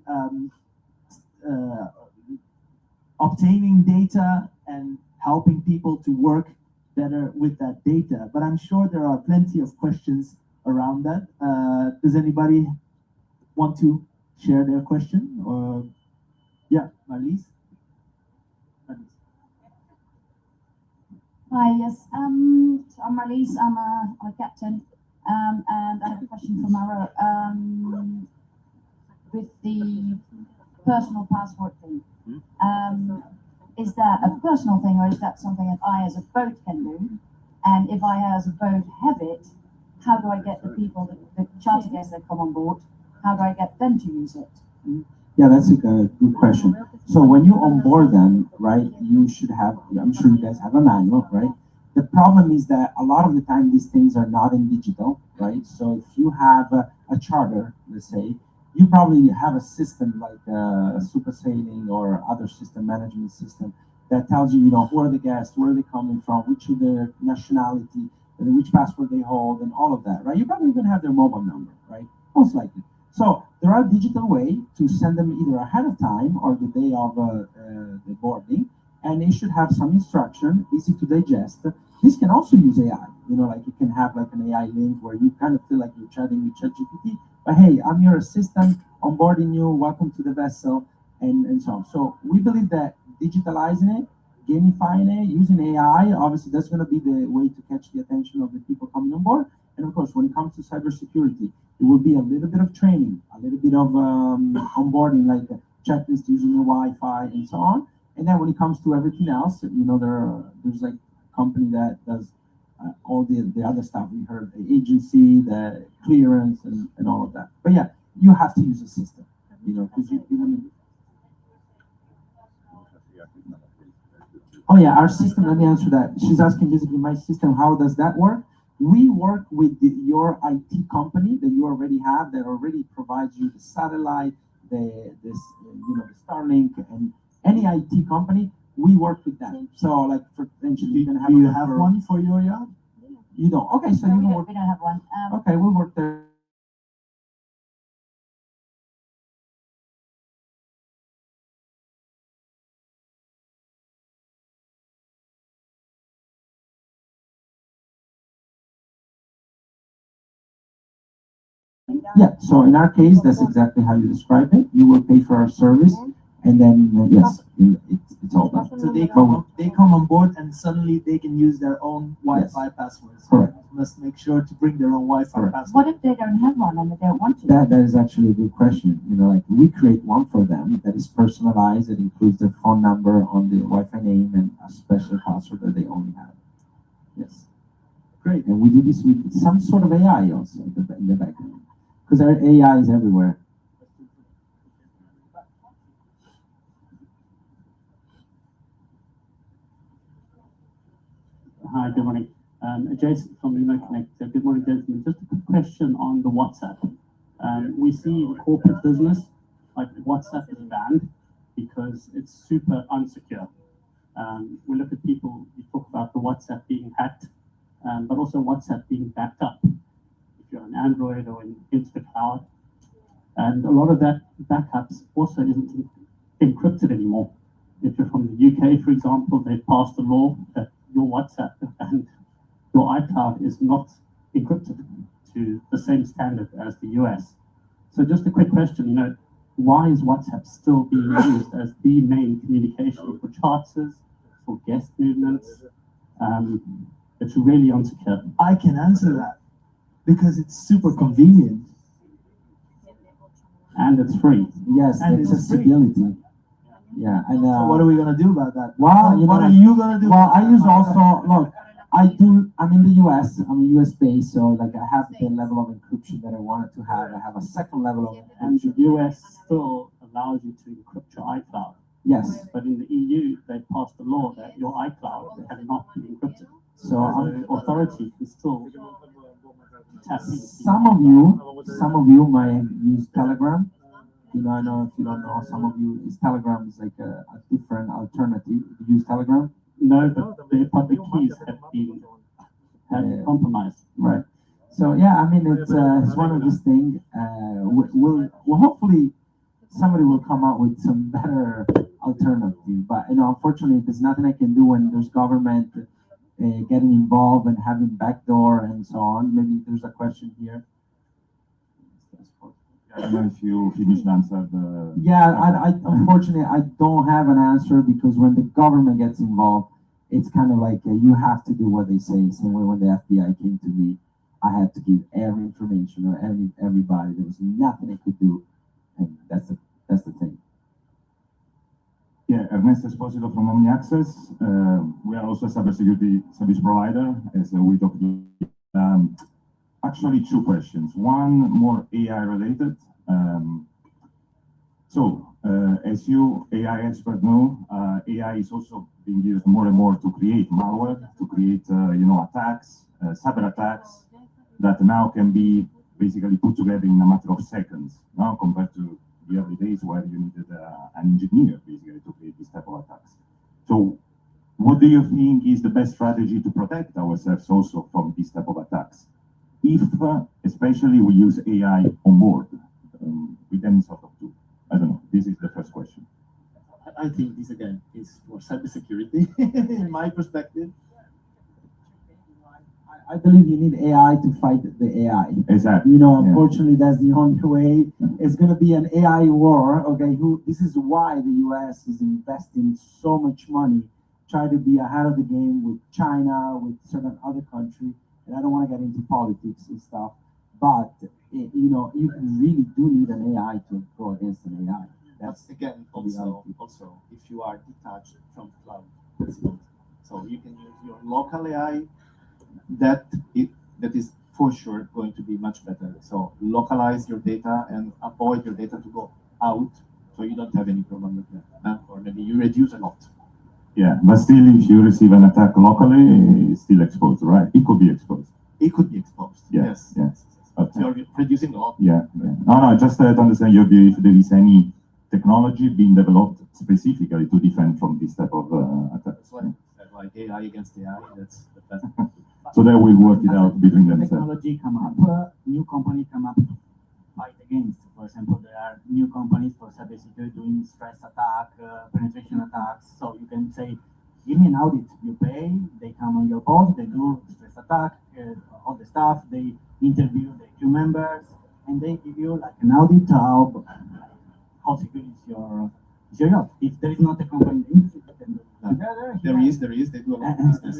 obtaining data and helping people to work better with that data. But I'm sure there are plenty of questions around that. Does anybody want to share their question? Or yeah, Marlies? Hi, yes. So I'm Marlies, I'm a captain, and I have a question for Mauro. With the personal passport thing, is that a personal thing, or is that something that I as a boat can do? And if I as a boat have it, how do I get the people, the charter guests that come on board, how do I get them to use it? Yeah, that's a good question. So when you onboard them, right, you should have, I'm sure you guys have a manual, right? The problem is that a lot of the time these things are not in digital, right? So if you have a charter, let's say, you probably have a system like Super Sailing or other system, management system, that tells you, who are the guests, where are they coming from, which is their nationality, and which passport they hold, and all of that, right? You probably even have their mobile number, right? Most likely. So there are digital way to send them either ahead of time or the day of the boarding, and it should have some instruction, easy to digest. This can also use AI. Like you can have like an AI link where you kind of feel like you're chatting with ChatGPT, but hey, I'm your assistant, onboarding you, welcome to the vessel, and so on. So we believe that digitalizing it, gamifying it, using AI, obviously that's going to be the way to catch the attention of the people coming on board. And of course, when it comes to cybersecurity, it will be a little bit of training, a little bit of onboarding, like a checklist using the Wi-Fi and so on. And then when it comes to everything else, there's like a company that does all the other stuff. We heard the agency, the clearance, and all of that. But yeah, you have to use a system, because Oh yeah, our system, let me answer that. She's asking basically my system, how does that work? We work with your IT company that you already have, that already provides you the satellite, the Starlink, and any IT company, we work with them. So like for instance, you can have. Do you have one for your yacht? You don't. Okay, so you We don't have one. Okay, we'll work there. Yeah, so in our case, that's exactly how you describe it. You will pay for our service, and then yes, it's all done. So they come on board and suddenly they can use their own Wi-Fi passwords. Correct. Must make sure to bring their own Wi-Fi password. What if they don't have one and they don't want to? That is actually a good question. You know, like we create one for them that is personalized. It includes their phone number on the Wi-Fi name and a special password that they only have. Yes. Great. And we do this with some sort of AI also in the background, because our AI is everywhere. Hi, good morning. Jason from Connect. Good morning, gentlemen. Just a quick question on the WhatsApp. We see in corporate business, like WhatsApp is banned because it's super unsecure. We look at people, we talk about the WhatsApp being hacked, but also WhatsApp being backed up if you're on Android or into the cloud. And a lot of that backups also isn't encrypted anymore. If you're from the UK, for example, they passed a law that your WhatsApp and your iCloud is not encrypted to the same standard as the US. So just a quick question, why is WhatsApp still being used as the main communication for charters, for guest movements? It's really unsecure. I can answer that because it's super convenient. And it's free. Yes, and accessibility. Yeah, and so what are we gonna do about that? Well, what are you gonna do? Well, I use also look. I'm in the US. I'm US based, so like I have the level of encryption that I wanted to have. I have a second level of encryption. And the US still allows you to encrypt your iCloud. Yes. But in the EU, they passed a law that your iCloud cannot be encrypted. So the authority can still tap into. Some of you might use Telegram. I know if you don't know, some of you Telegram is like a different alternative. You use Telegram? No, but the public keys have been compromised. Right. So yeah, I mean it's one of these things. We'll hopefully somebody will come out with some better alternative. But unfortunately, there's nothing I can do when there's government getting involved and having backdoor and so on. Maybe there's a question here. I don't know if you finished answer Yeah, I unfortunately I don't have an answer because when the government gets involved, it's kind of like you have to do what they say. Same way when the FBI came to me, I had to give every information or everybody. There was nothing I could do, and that's the thing. Yeah, Ernesto Esposito from Omni Access. We are also a cybersecurity service provider, as we talked about. Actually, two questions. One more AI related. As you AI expert know, AI is also being used more and more to create malware, to create attacks, cyber attacks that now can be basically put together in a matter of seconds. Now compared to the early days where you needed an engineer basically to create this type of attacks. So, what do you think is the best strategy to protect ourselves also from this type of attacks? If especially we use AI on board with any sort of tool. I don't know. This is the first question. I think this again is for cybersecurity, in my perspective. I believe you need AI to fight the AI. Exactly. Unfortunately, that's the only way. It's going to be an AI war. Okay, this is why the US is investing so much money, try to be ahead of the game with China, with certain other countries. And I don't want to get into politics and stuff, but you really do need an AI to go against an AI. That's again also if you are detached from cloud, so you can use your local AI. That is for sure going to be much better. So localize your data and avoid your data to go out, so you don't have any problem with that, or maybe you reduce a lot. Yeah, but still, if you receive an attack locally, it's still exposed, right? It could be exposed. It could be exposed. Yes. Okay. You're reducing a lot. Yeah. No, just to understand your view, if there is any technology being developed specifically to defend from this type of attacks. Like AI against AI, that's the best. So they will work it out between themselves. Technology come up, new companies come up to fight against. For example, there are new companies for cybersecurity doing stress attack, penetration attacks. So you can say, give me an audit. You pay, they come on your board, they do stress attack, all the stuff. They interview the crew members. and they give you like an audit of how secure is your yacht. If there is not a company in the industry that can do that. There is. They do a lot of business.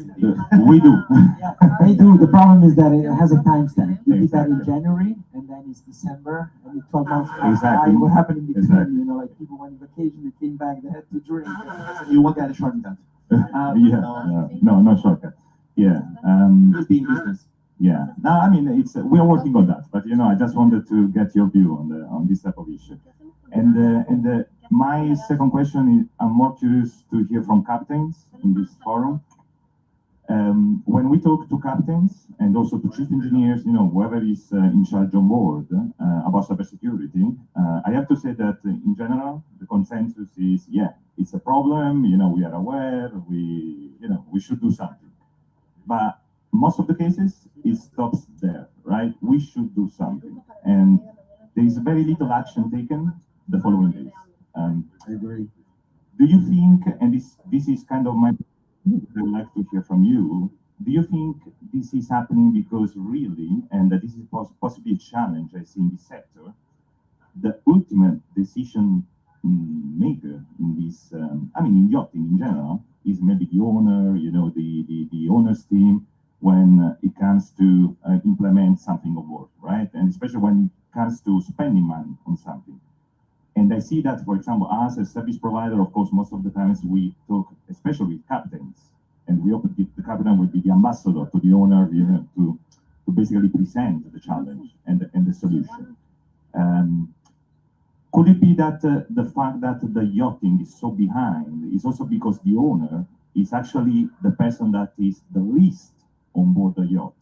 We do. Yeah, they do. The problem is that it has a timestamp. You did that in January, and then it's December, and it's 12 months. Exactly. What happened in between? Exactly. You know, like people went on vacation, they came back, they had to drink. You want that shortcut? No shortcut. Yeah. Just being business. Yeah. No, I mean we are working on that, but I just wanted to get your view on this type of issue. And my second question is, I'm more curious to hear from captains in this forum. When we talk to captains and also to chief engineers, whoever is in charge on board about cybersecurity, I have to say that in general, the consensus is, it's a problem. We are aware. We should do something. But most of the cases, it stops there, right? We should do something, and there is very little action taken the following days. I agree. Do you think, and this is kind of my, I would like to hear from you, do you think this is happening because really, and that this is possibly a challenge I see in this sector, the ultimate decision maker in this, in yachting in general, is maybe the owner, the owner's team, when it comes to implement something on board, right? And especially when it comes to spending money on something. And I see that, for example, as a service provider, of course, most of the times we talk, especially with captains, and the captain will be the ambassador to the owner, to basically present the challenge and the solution. Could it be that the fact that the yachting is so behind is also because the owner is actually the person that is the least on board the yacht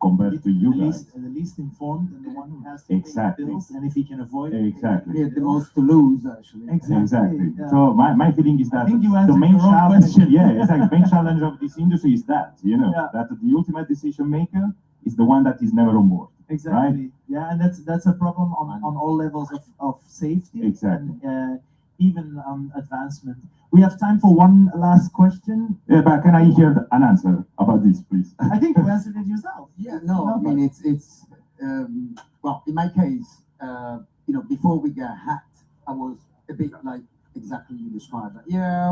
compared to you guys? The least informed and the one who has to Exactly. pay the bills, and if he can avoid it, Exactly. He had the most to lose, actually. Exactly. Yeah. So my feeling is that I think you the answered main your own challenge, question. exactly. The main challenge of this industry is that, that the ultimate decision maker is the one that is never on board. Exactly. Right? Yeah, and that's a problem on all levels of safety. Exactly. And even advancement. We have time for one last question. Yeah, but can I hear an answer about this, please? I think you answered it yourself. Yeah, no, I mean, it's well, in my case, before we got hacked, I was a bit like exactly you described. Like,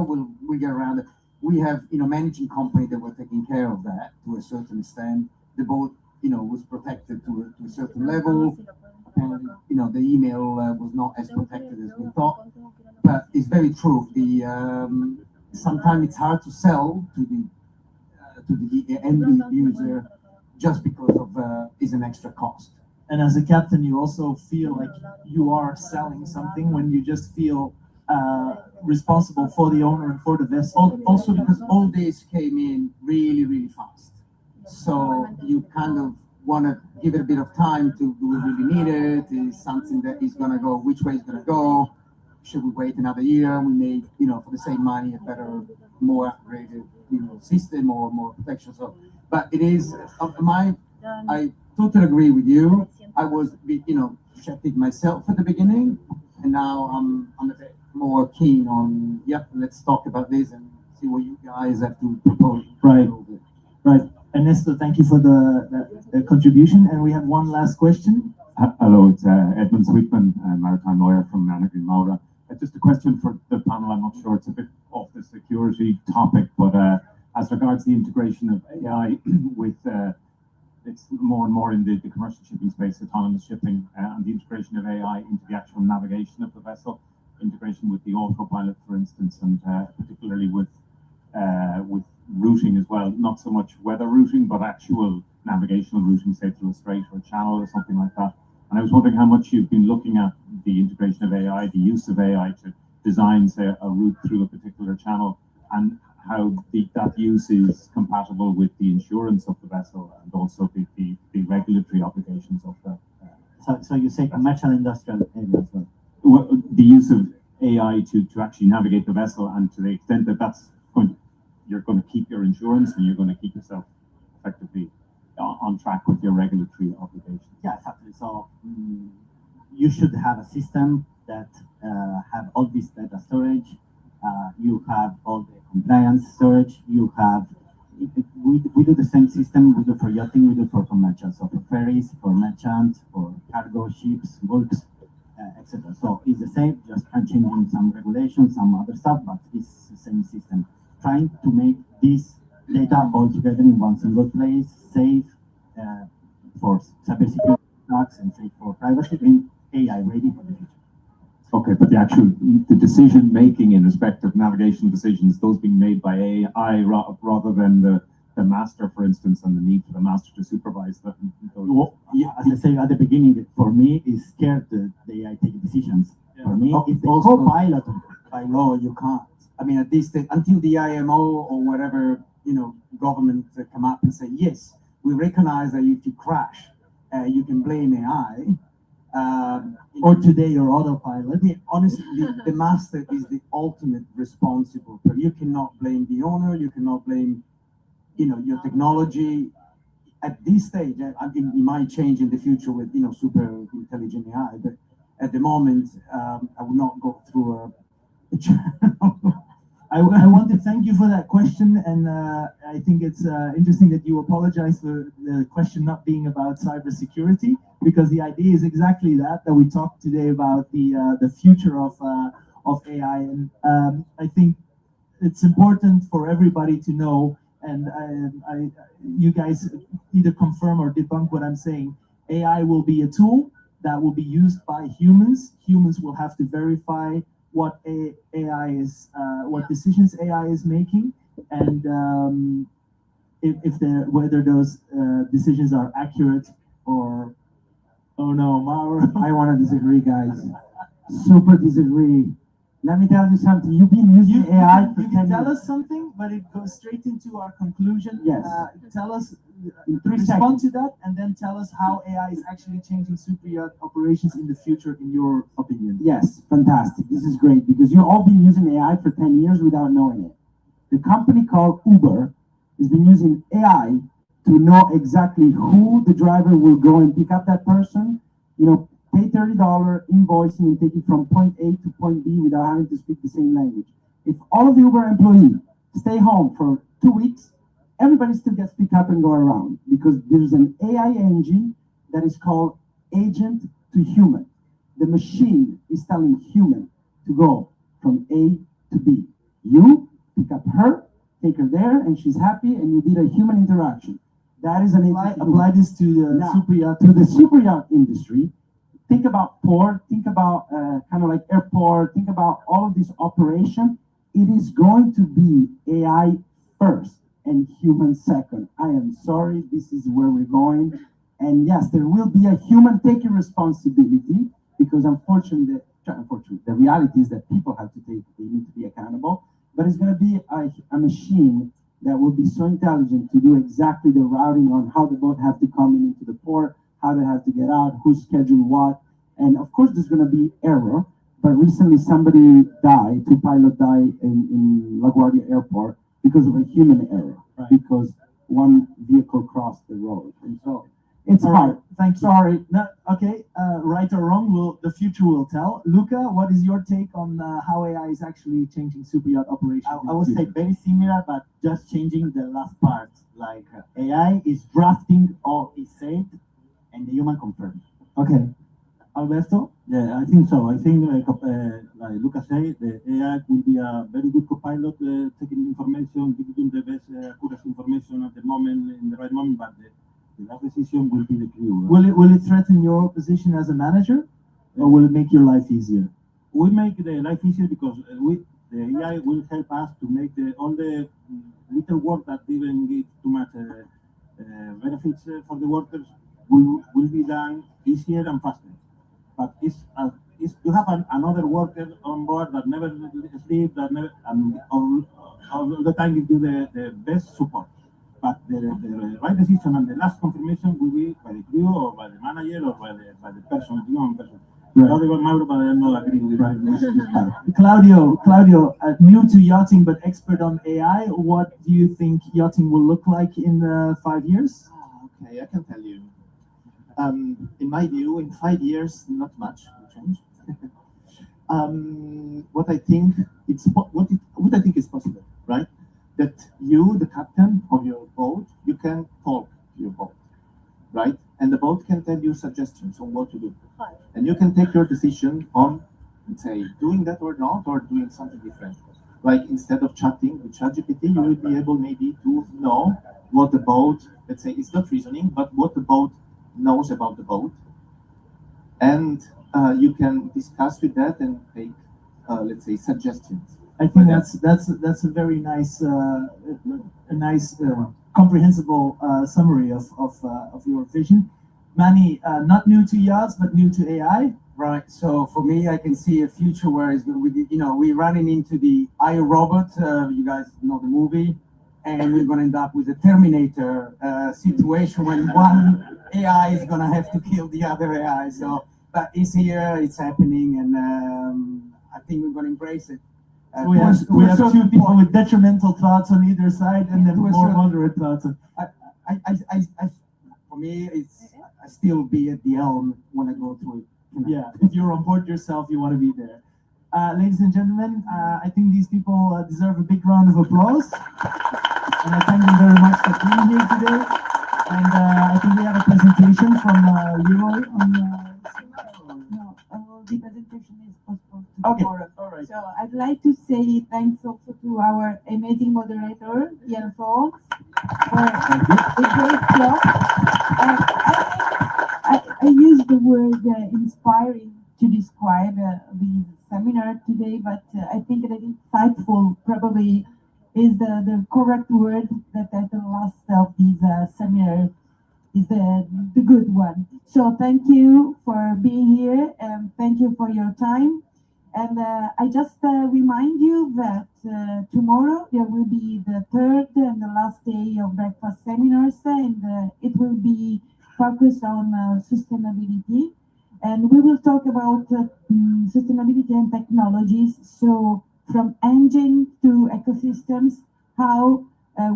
we'll get around it. We have, managing company that were taking care of that to a certain extent. The boat, was protected to a certain level. And, the email was not as protected as we thought. But it's very true. Sometimes it's hard to sell to the end user just because of is an extra cost. And as a captain, you also feel like you are selling something when you just feel responsible for the owner and for the vessel. Also because all this came in really, really fast. So you kind of want to give it a bit of time to, do we really need it? Is something that is going to go, which way is going to go? Should we wait another year? We may, for the same money, a better, more upgraded, system or more protection. So, but it is, I totally agree with you. I was, skeptic myself at the beginning, and now I'm a bit more keen on, let's talk about this and see what you guys have to propose. Right. Ernesto, thank you for the contribution. And we have one last question. Hello, it's Edmund Sweetman, a maritime lawyer from Nanak in Maura. Just a question for the panel. I'm not sure it's a bit off the security topic, but as regards the integration of AI with, it's more and more in the commercial shipping space, autonomous shipping, and the integration of AI into the actual navigation of the vessel, integration with the autopilot, for instance, and particularly with routing as well, not so much weather routing, but actual navigational routing, say through a strait or a channel or something like that. And I was wondering how much you've been looking at the integration of AI, the use of AI to design, say, a route through a particular channel, and how that use is compatible with the insurance of the vessel and also the regulatory obligations of the. So you say commercial industrial area as well? Well, the use of AI to actually navigate the vessel, and to the extent that you're going to keep your insurance and you're going to keep yourself effectively on track with your regulatory obligations. Yeah, exactly. So you should have a system that have all this data storage. You have all the compliance storage. You have we do the same system we do for yachting, we do for commercial, so for ferries, for merchants, for cargo ships, bulks, etc. So it's the same, just changing some regulations, some other stuff, but it's the same system. Trying to make this data all together in one single place, safe for cybersecurity attacks and safe for privacy, and AI ready for the future. Okay, but the decision making in respect of navigation decisions, those being made by AI rather than the master, for instance, and the need for the master to supervise them. Well, yeah, as I said at the beginning, for me, it's scared that the AI take decisions. Yeah. For me, if the co-pilot by law, you can't. I mean, at least until the IMO or whatever, government come up and say, yes, we recognize that if you crash, you can blame AI. Or today your autopilot. Honestly, the master is the ultimate responsible. But you cannot blame the owner. You cannot blame, your technology. At this stage, I think it might change in the future with, super intelligent AI. But at the moment, I will not go through a channel. I want to thank you for that question, and I think it's interesting that you apologize for the question not being about cybersecurity, because the idea is exactly that we talked today about the future of AI, and I think it's important for everybody to know, and you guys either confirm or debunk what I'm saying. AI will be a tool that will be used by humans. Humans will have to verify what AI is, what decisions AI is making, and whether those decisions are accurate or. Oh no, Mauro. I want to disagree, guys. Super disagree. Let me tell you something. You've been using AI for 10 years. You can tell us something, but it goes straight into our conclusion. Yes. Tell us, in 3 respond seconds. to that, and then tell us how AI is actually changing superyacht operations in the future, in your opinion. Yes, fantastic. This is great because you've all been using AI for 10 years without knowing it. The company called Uber has been using AI to know exactly who the driver will go and pick up that person, pay $30 invoicing and take it from point A to point B without having to speak the same language. If all of the Uber employees stay home for 2 weeks, everybody still gets picked up and go around because there's an AI engine that is called agent to human. The machine is telling human to go from A to B. You pick up her, take her there, and she's happy, and you did a human interaction. That is apply this to the superyacht. To the superyacht industry. Think about port, think about kind of like airport, think about all of this operation. It is going to be AI first and human second. I am sorry, this is where we're going. And yes, there will be a human taking responsibility because unfortunately, the reality is that people have to take, they need to be accountable, but it's going to be a machine that will be so intelligent to do exactly the routing on how the boat have to come into the port, how they have to get out, who schedule what. And of course, there's going to be error. But recently, somebody died, 2 pilots died in LaGuardia Airport because of a human error, because one vehicle crossed the road. And so it's hard. Thank you. Sorry. No, okay, right or wrong, the future will tell. Luca, what is your take on how AI is actually changing superyacht operations? I would say very similar, but just changing the last part. Like AI is drafting all is said, and the human confirms. Okay. Alberto? Yeah, I think so. I think, like Luca said, the AI will be a very good co-pilot, taking information, giving the best accurate information at the moment, in the right moment, but the last decision will be the crew. Will it threaten your position as a manager, or will it make your life easier? We make the life easier because the AI will help us to make all the little work that didn't give too much benefits for the workers will be done easier and faster. But it's you have another worker on board that never sleeps, and all the time give you the best support. But the right decision and the last confirmation will be by the crew or by the manager or by the person, human person. Claudio, new to yachting but expert on AI. What do you think yachting will look like in 5 years? Okay, I can tell you. In my view, in 5 years, not much will change. What I think is possible, right? that you, the captain of your boat, you can talk to your boat, right? And the boat can tell you suggestions on what to do. And you can take your decision on, let's say, doing that or not, or doing something different. Like instead of chatting with ChatGPT, you will be able maybe to know what the boat, let's say, it's not reasoning, but what the boat knows about the boat. And you can discuss with that and take, let's say, suggestions. I think that's a very nice, comprehensible summary of your vision. Manny, not new to yachts, but new to AI. Right. So for me, I can see a future where it's going to be, we're running into the iRobot. You guys know the movie, and we're going to end up with a Terminator situation when one AI is going to have to kill the other AI. So, but it's here, it's happening, and I think we're going to embrace it. We have two people with detrimental thoughts on either side, and then more moderate thoughts. For me, I still be at the helm when I go through it. Yeah, if you're on board yourself, you want to be there. Ladies and gentlemen, I think these people deserve a big round of applause. And I thank them very much for being here today. And I think we have a presentation from Leroy on... The presentation is postponed to tomorrow. All right. So I'd like to say thanks also to our amazing moderator, Ian Fox, for a great job. I use the word inspiring to describe the seminar today, but I think that insightful probably is the correct word that at the last of this seminar is the good one. So thank you for being here, and thank you for your time. And I just remind you that tomorrow there will be the third and the last day of breakfast seminars, and it will be focused on sustainability. And we will talk about sustainability and technologies. So from engine to ecosystems, how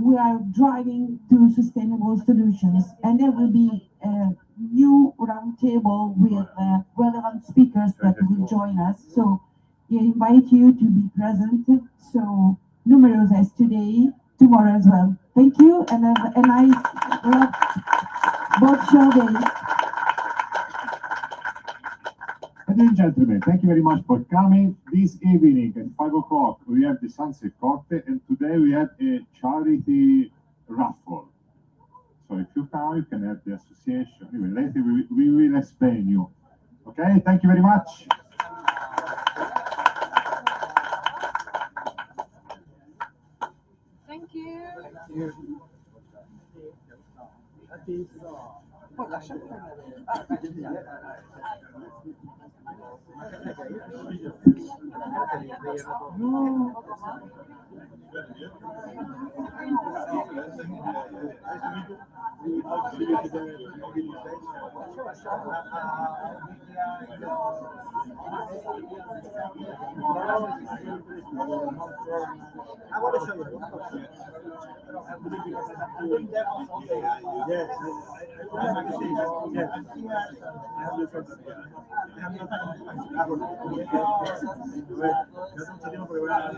we are driving to sustainable solutions. And there will be a new roundtable with relevant speakers that will join us. So we invite you to be present. So numerous as today, tomorrow as well. Thank you, and have a nice boat show day. Ladies and gentlemen, thank you very much for coming. This evening at 5 o'clock, we have the Sunset Corte, and today we have a charity raffle. So if you come, you can help the association. Anyway, later we will explain you. Okay, thank you very much. Thank you. I want to show you. Yes. Del otro lado,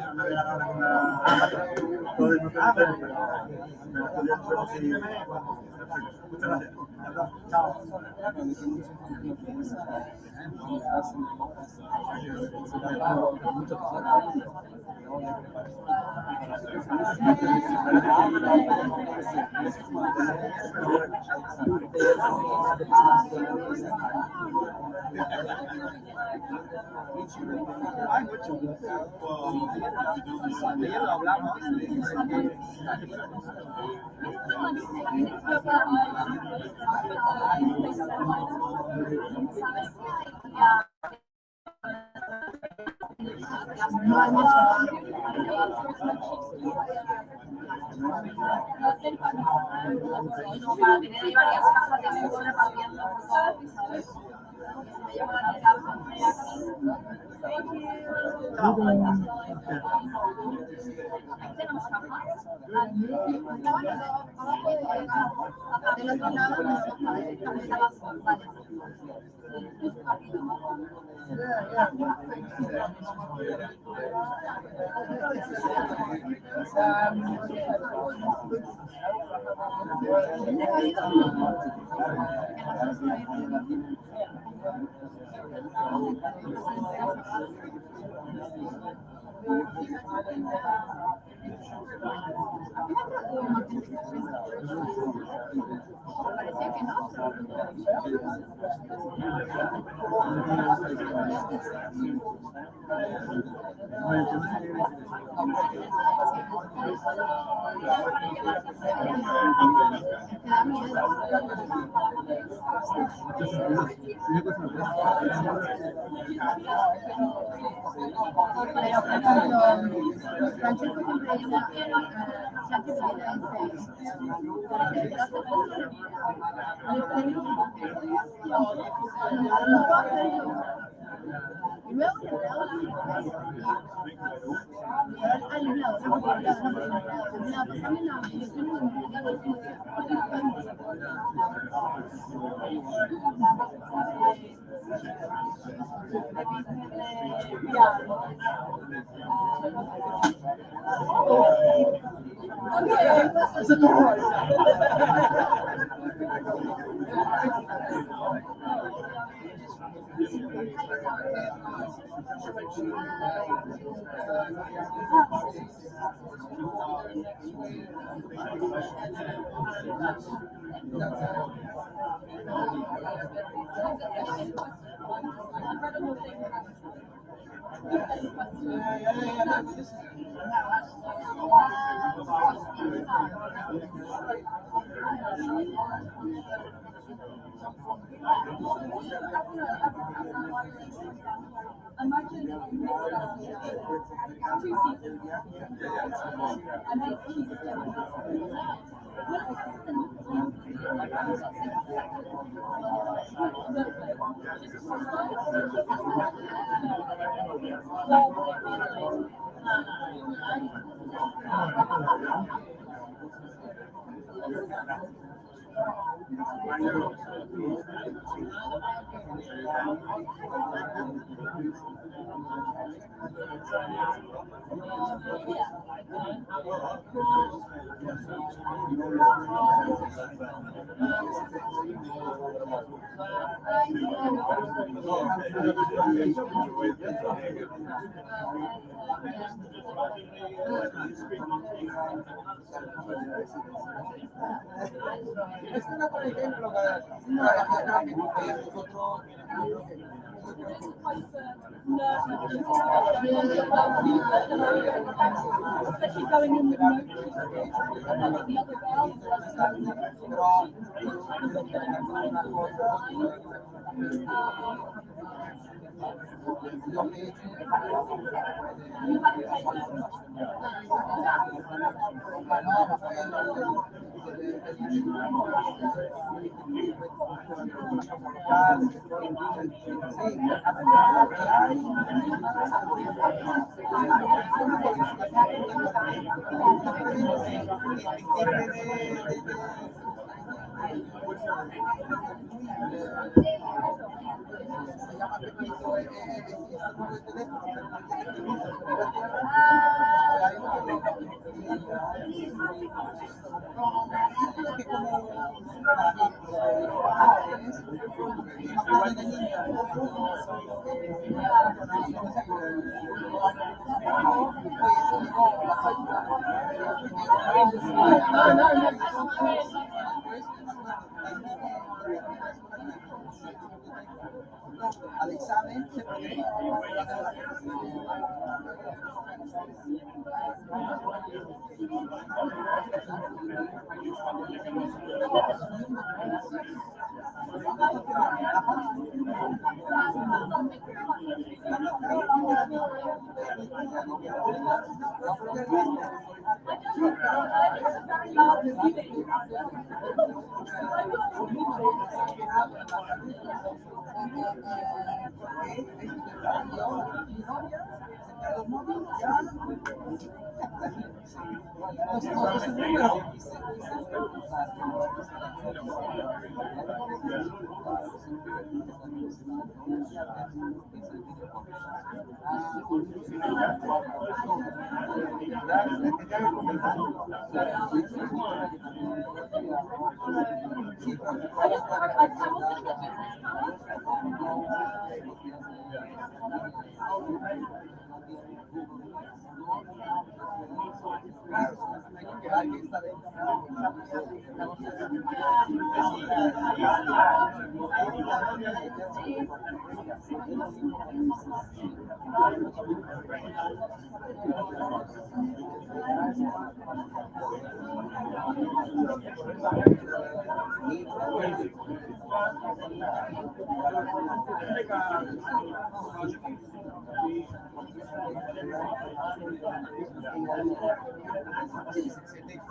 Especially going in with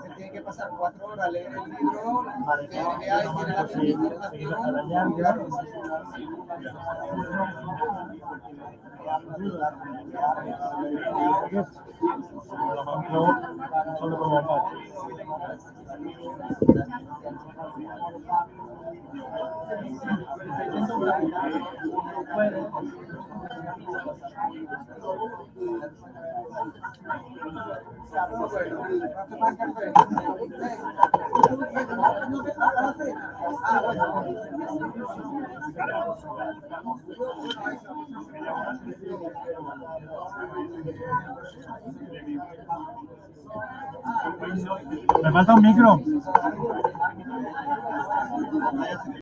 Se tiene que pasar 4 horas a leer el libro, que ahí tiene la presentación. Me falta un micro.